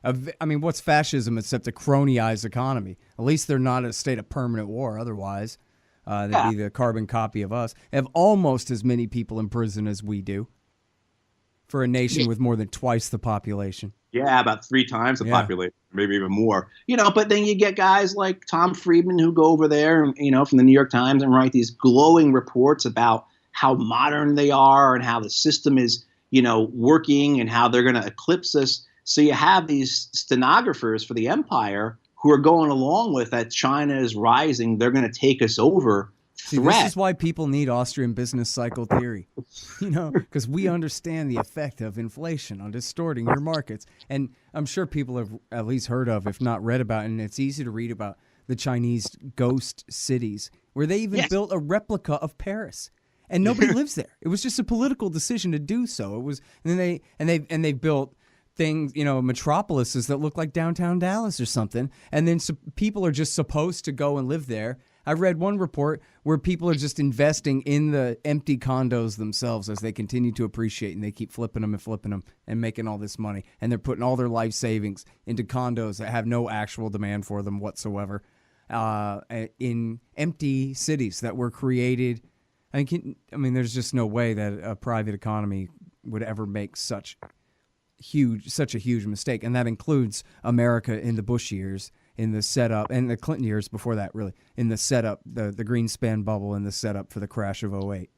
I mean, what's fascism except a cronyized economy? At least they're not in a state of permanent war. Otherwise, they'd be the carbon copy of us. They have almost as many people in prison as we do, for a nation with more than twice the population. Yeah, about 3 times the population, maybe even more. But then you get guys like Tom Friedman who go over there, from the New York Times, and write these glowing reports about how modern they are and how the system is, working, and how they're going to eclipse us. So you have these stenographers for the empire who are going along with that China is rising, they're going to take us over. See, this is why people need Austrian business cycle theory, because we understand the effect of inflation on distorting your markets. And I'm sure people have at least heard of, if not read about, and it's easy to read about, the Chinese ghost cities, where they even built a replica of Paris, and nobody lives there. It was just a political decision to do so. It was, and then they built things, metropolises that look like downtown Dallas or something, and then people are just supposed to go and live there. I read one report where people are just investing in the empty condos themselves as they continue to appreciate, and they keep flipping them and making all this money. And they're putting all their life savings into condos that have no actual demand for them whatsoever, in empty cities that were created. I mean, there's just no way that a private economy would ever make such a huge mistake. And that includes America in the Bush years, in the setup, and the Clinton years before that, really, in the setup, the Greenspan bubble, and the setup for the crash of 2008.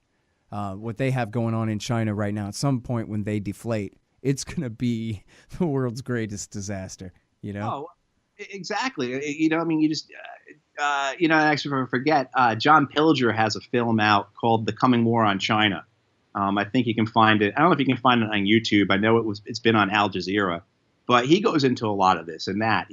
What they have going on in China right now, at some point when they deflate, it's going to be the world's greatest disaster, Oh, exactly. I mean, you just, actually, if I forget, John Pilger has a film out called "The Coming War on China." I think you can find it. I don't know if you can find it on YouTube. I know it's been on Al Jazeera, but he goes into a lot of this and that,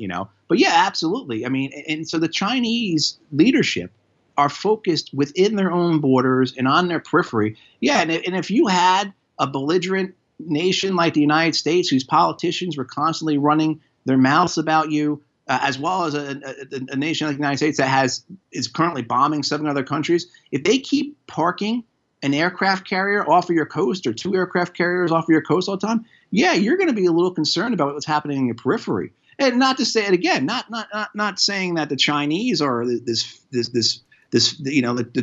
But yeah, absolutely. I mean, and so the Chinese leadership are focused within their own borders and on their periphery. Yeah, and if you had a belligerent nation like the United States, whose politicians were constantly running their mouths about you, as well as a nation like the United States that is currently bombing 7 other countries, if they keep parking an aircraft carrier off of your coast or 2 aircraft carriers off of your coast all the time, yeah, you're going to be a little concerned about what's happening in your periphery. And not to say it again, not saying that the Chinese are the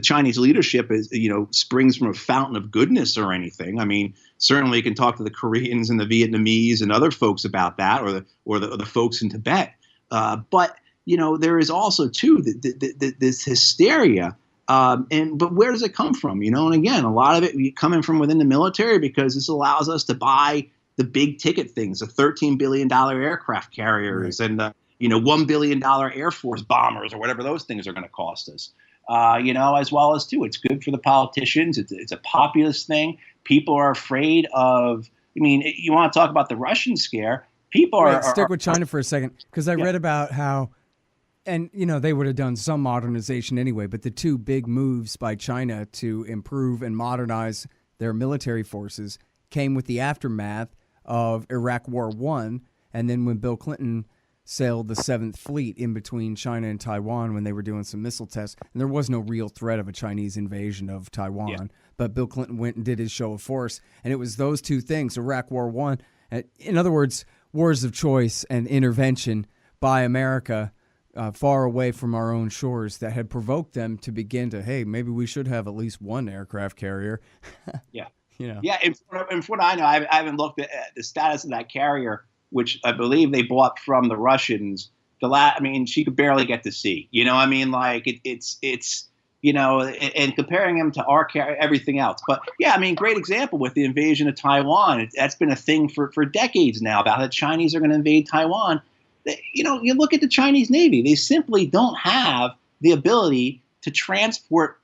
Chinese leadership is, springs from a fountain of goodness or anything. I mean, certainly you can talk to the Koreans and the Vietnamese and other folks about that, or the folks in Tibet. But there is also too this hysteria. But where does it come from? And again, a lot of it coming from within the military, because this allows us to buy the big ticket things, the $13 billion aircraft carriers, right, and the $1 billion Air Force bombers, or whatever those things are going to cost us. As well as too, it's good for the politicians. It's a populist thing. People are afraid of. I mean, you want to talk about the Russian scare? People are stick with China for a second, because I read about how. And, they would have done some modernization anyway, but the 2 big moves by China to improve and modernize their military forces came with the aftermath of Iraq War I, and then when Bill Clinton sailed the 7th Fleet in between China and Taiwan when they were doing some missile tests. And there was no real threat of a Chinese invasion of Taiwan, but Bill Clinton went and did his show of force, and it was those 2 things, Iraq War I, in other words, wars of choice and intervention by America far away from our own shores, that had provoked them to begin to, hey, maybe we should have at least 1 aircraft carrier. Yeah. Yeah. And from what I know, I haven't looked at the status of that carrier, which I believe they bought from the Russians. She could barely get to sea. It's and comparing them to our carrier, everything else. But yeah, great example with the invasion of Taiwan. That's been a thing for decades now, about how the Chinese are going to invade Taiwan. You look at the Chinese Navy, they simply don't have the ability to transport,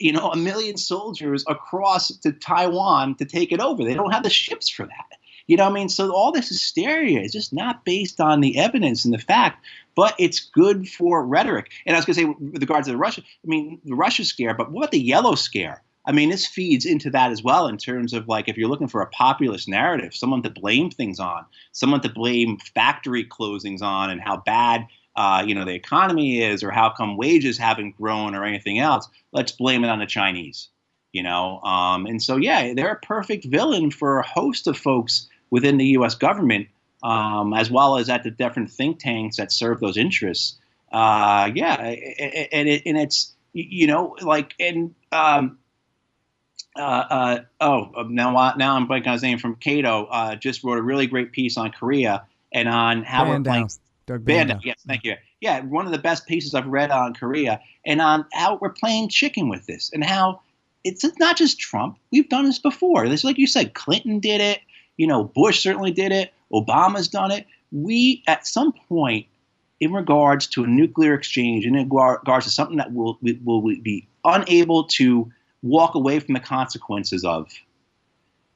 1 million soldiers across to Taiwan to take it over. They don't have the ships for that. So all this hysteria is just not based on the evidence and the fact, but it's good for rhetoric. And I was going to say, with regards to the Russia scare, but what about the yellow scare? This feeds into that as well, in terms of, like, if you're looking for a populist narrative, someone to blame things on, someone to blame factory closings on, and how bad, the economy is, or how come wages haven't grown or anything else. Let's blame it on the Chinese, And so, yeah, they're a perfect villain for a host of folks within the U.S. government, as well as at the different think tanks that serve those interests. Now I'm blanking on his name, from Cato, just wrote a really great piece on Korea and on how we're playing. Doug Bandow. Yes, thank you. Yeah, one of the best pieces I've read on Korea, and on how we're playing chicken with this, and how it's not just Trump. We've done this before. This, like you said, Clinton did it. Bush certainly did it. Obama's done it. We, at some point, in regards to a nuclear exchange, in regards to something that will be unable to walk away from the consequences of,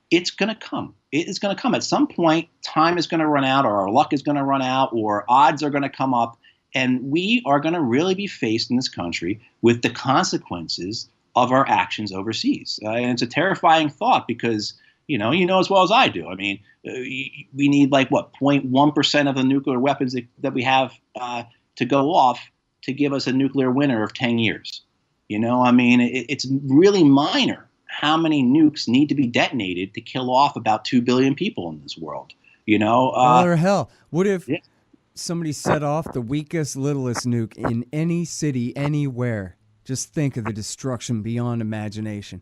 it's going to come. It is going to come. At some point, time is going to run out, or our luck is going to run out, or odds are going to come up, and we are going to really be faced in this country with the consequences of our actions overseas. And it's a terrifying thought, because, you know as well as I do. We need 0.1% of the nuclear weapons that we have to go off to give us a nuclear winter of 10 years. It's really minor how many nukes need to be detonated to kill off about 2 billion people in this world. Or hell, what if somebody set off the weakest, littlest nuke in any city, anywhere? Just think of the destruction beyond imagination.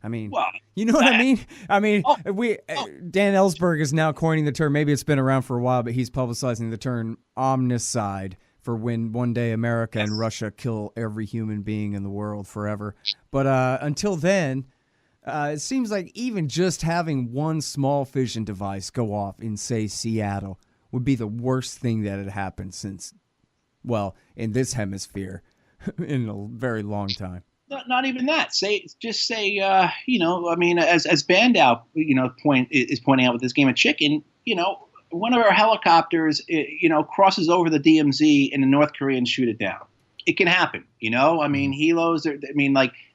You know what I mean? Dan Ellsberg is now coining the term. Maybe it's been around for a while, but he's publicizing the term omnicide, for when one day America and Russia kill every human being in the world forever. But until then, it seems like even just having one small fission device go off in, say, Seattle would be the worst thing that had happened since, well, in this hemisphere, in a very long time. Not even that. Just say, I mean, as Bandow, is pointing out with this game of chicken, one of our helicopters, crosses over the DMZ and the North Koreans shoot it down. It can happen, I mean, helos.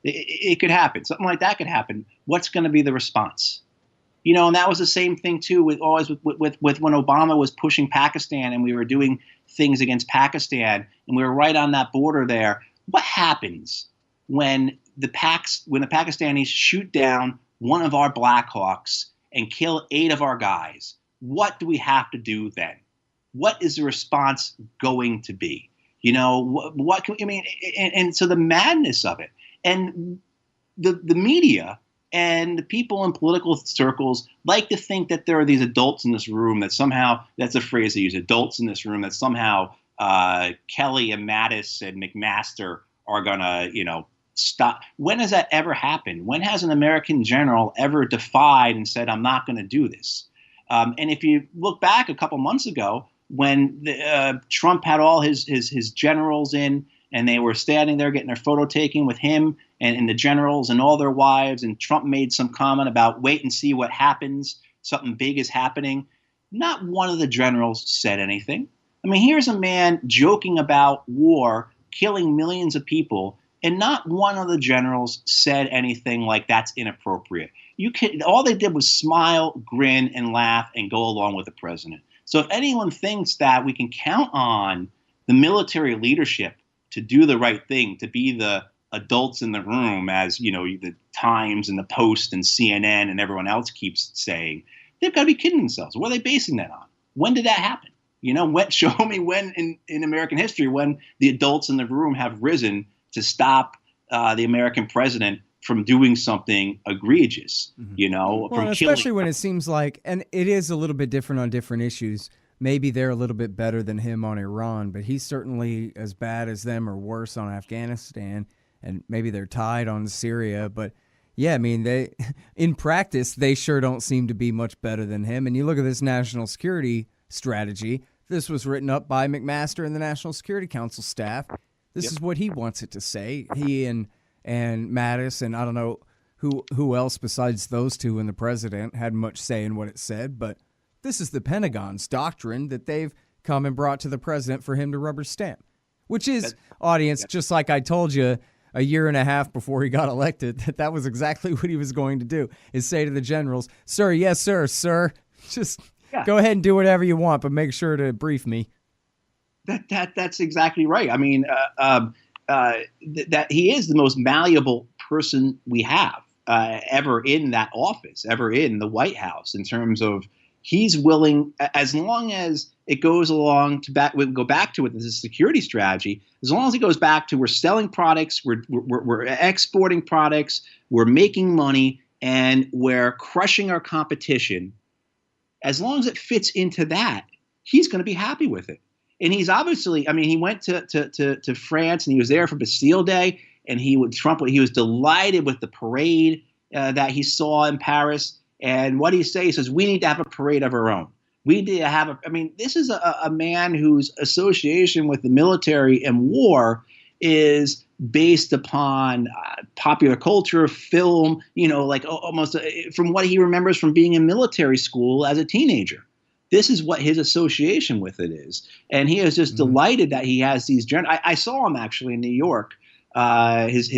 It could happen. Something like that could happen. What's going to be the response? And that was the same thing too with when Obama was pushing Pakistan and we were doing things against Pakistan and we were right on that border there. What happens when the Pakistanis shoot down one of our Blackhawks and kill 8 of our guys? What do we have to do then? What is the response going to be? What can, I mean, and so the madness of it, and the media and the people in political circles like to think that there are these adults in this room that somehow, that's a phrase they use, adults in this room, that somehow Kelly and Mattis and McMaster are going to, stop. When has that ever happened? When has an American general ever defied and said, I'm not going to do this? And if you look back a couple months ago, when Trump had all his generals in and they were standing there getting their photo taken with him and the generals and all their wives, and Trump made some comment about wait and see what happens, something big is happening. Not one of the generals said anything. I mean, here's a man joking about war, killing millions of people, and not one of the generals said anything like that's inappropriate. All they did was smile, grin, and laugh and go along with the president. So if anyone thinks that we can count on the military leadership to do the right thing, to be the adults in the room, as the Times and the Post and CNN and everyone else keeps saying, they've got to be kidding themselves. What are they basing that on? When did that happen? Show me when in American history when the adults in the room have risen to stop the American president from doing something egregious, from killing. Especially when it seems like, and it is a little bit different on different issues. Maybe they're a little bit better than him on Iran, but he's certainly as bad as them or worse on Afghanistan, and maybe they're tied on Syria. But yeah, I mean, in practice, they sure don't seem to be much better than him. And you look at this national security strategy. This was written up by McMaster and the National Security Council staff. This is what he wants it to say. He and Mattis, and I don't know who else besides those two and the president had much say in what it said, but this is the Pentagon's doctrine that they've come and brought to the president for him to rubber stamp, which is, audience, just like I told you a year and a half before he got elected, that was exactly what he was going to do, is say to the generals, sir, yes, sir, just go ahead and do whatever you want, but make sure to brief me. That's exactly right. I mean, that he is the most malleable person we have ever in that office, ever in the White House, in terms of he's willing, as long as it goes along to we'll go back to it, this is security strategy. As long as it goes back to we're selling products, we're exporting products, we're making money, and we're crushing our competition. As long as it fits into that, he's going to be happy with it. And he's obviously, I mean, he went to France and he was there for Bastille Day, and he was delighted with the parade that he saw in Paris. And what he says, he says, we need to have a parade of our own. We need to have this is a man whose association with the military and war is based upon popular culture, film, almost from what he remembers from being in military school as a teenager. This is what his association with it is. And he is just delighted that he has these I saw him actually in New York. His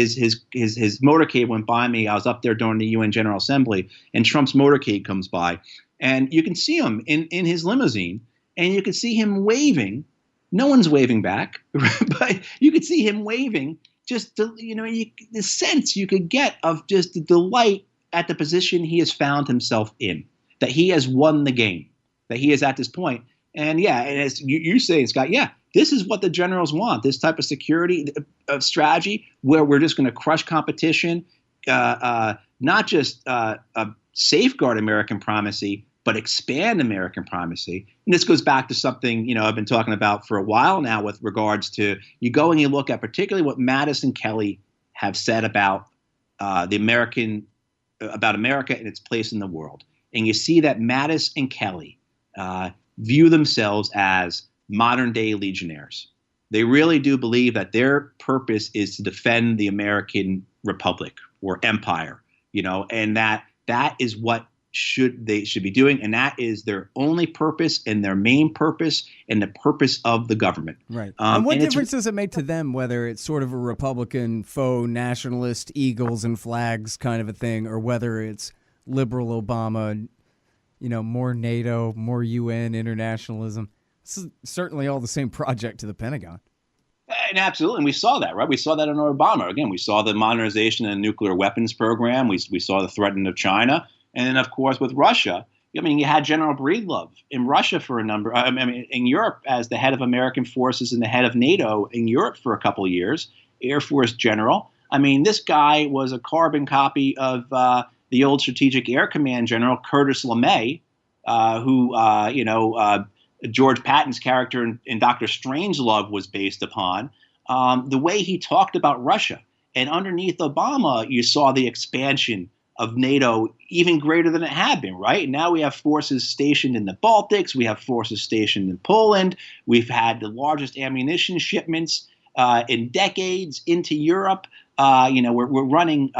motorcade went by me. I was up there during the UN General Assembly, and Trump's motorcade comes by. And you can see him in his limousine, and you can see him waving. No one's waving back, but you could see him waving. Just, the sense you could get of just the delight at the position he has found himself in, that he has won the game, that he is at this point. And and as you say, Scott, this is what the generals want, this type of security strategy where we're just going to crush competition, not just safeguard American primacy, but expand American primacy. And this goes back to something, I've been talking about for a while now with regards to you go and you look at particularly what Mattis and Kelly have said about America and its place in the world. And you see that Mattis and Kelly view themselves as modern day legionnaires. They really do believe that their purpose is to defend the American Republic or empire, and that is what they should be doing, and that is their only purpose and their main purpose and the purpose of the government. Right. And what difference does it make to them whether it's sort of a Republican, faux nationalist, eagles and flags kind of a thing, or whether it's liberal Obama, more NATO, more UN internationalism? This is certainly all the same project to the Pentagon. And absolutely, and we saw that, right? We saw that in Obama. Again, we saw the modernization of the nuclear weapons program. We saw the threatening of China. And then, of course, with Russia, you had General Breedlove in Russia for in Europe as the head of American forces and the head of NATO in Europe for a couple of years, Air Force General. This guy was a carbon copy of the old Strategic Air Command General Curtis LeMay, who, George Patton's character in Dr. Strangelove was based upon. The way he talked about Russia. And underneath Obama, you saw the expansion of NATO even greater than it had been, right? Now we have forces stationed in the Baltics. We have forces stationed in Poland. We've had the largest ammunition shipments in decades into Europe. We're running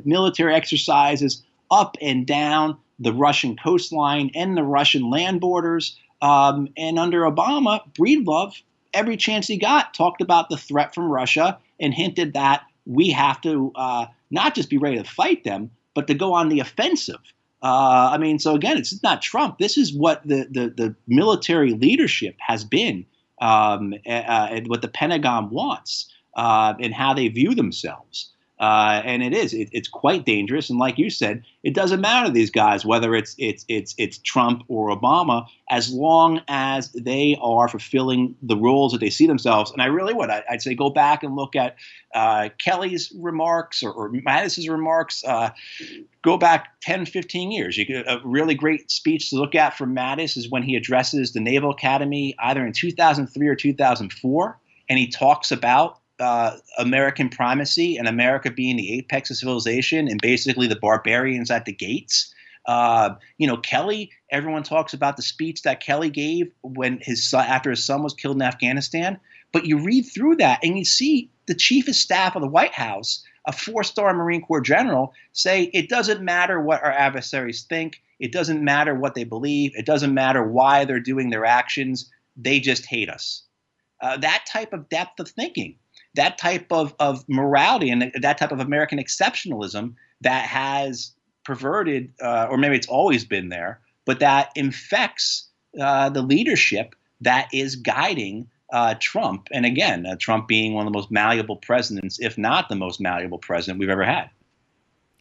military exercises up and down the Russian coastline and the Russian land borders. And under Obama, Breedlove, every chance he got, talked about the threat from Russia and hinted that we have to not just be ready to fight them, but to go on the offensive. So again, it's not Trump. This is what the military leadership has been, and what the Pentagon wants, and how they view themselves. And it's quite dangerous. And like you said, it doesn't matter to these guys whether it's Trump or Obama, as long as they are fulfilling the roles that they see themselves. And I really would. I'd say go back and look at Kelly's remarks or Mattis's remarks. Go back 10, 15 years. A really great speech to look at from Mattis is when he addresses the Naval Academy either in 2003 or 2004, and he talks about American primacy and America being the apex of civilization and basically the barbarians at the gates. Kelly, everyone talks about the speech that Kelly gave when after his son was killed in Afghanistan. But you read through that and you see the chief of staff of the White House, a 4-star Marine Corps general, say it doesn't matter what our adversaries think. It doesn't matter what they believe. It doesn't matter why they're doing their actions. They just hate us. That type of depth of thinking, that type of morality, and that type of American exceptionalism that has perverted, or maybe it's always been there, but that infects the leadership that is guiding Trump. And again, Trump being one of the most malleable presidents, if not the most malleable president we've ever had.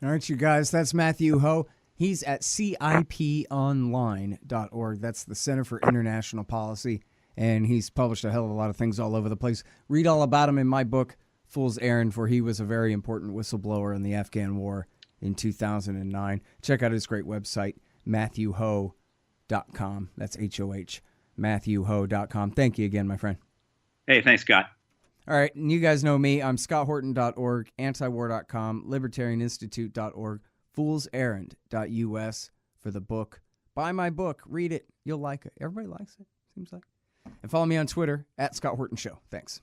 All right, you guys, that's Matthew Hoh. He's at ciponline.org. That's the Center for International Policy. And he's published a hell of a lot of things all over the place. Read all about him in my book, Fool's Errand, for he was a very important whistleblower in the Afghan war in 2009. Check out his great website, MatthewHoh.com. That's H-O-H, MatthewHoh.com. Thank you again, my friend. Hey, thanks, Scott. All right, and you guys know me. I'm ScottHorton.org, antiwar.com, libertarianinstitute.org, foolserrand.us for the book. Buy my book. Read it. You'll like it. Everybody likes it, seems like. And follow me on Twitter, @Scott Horton Show. Thanks.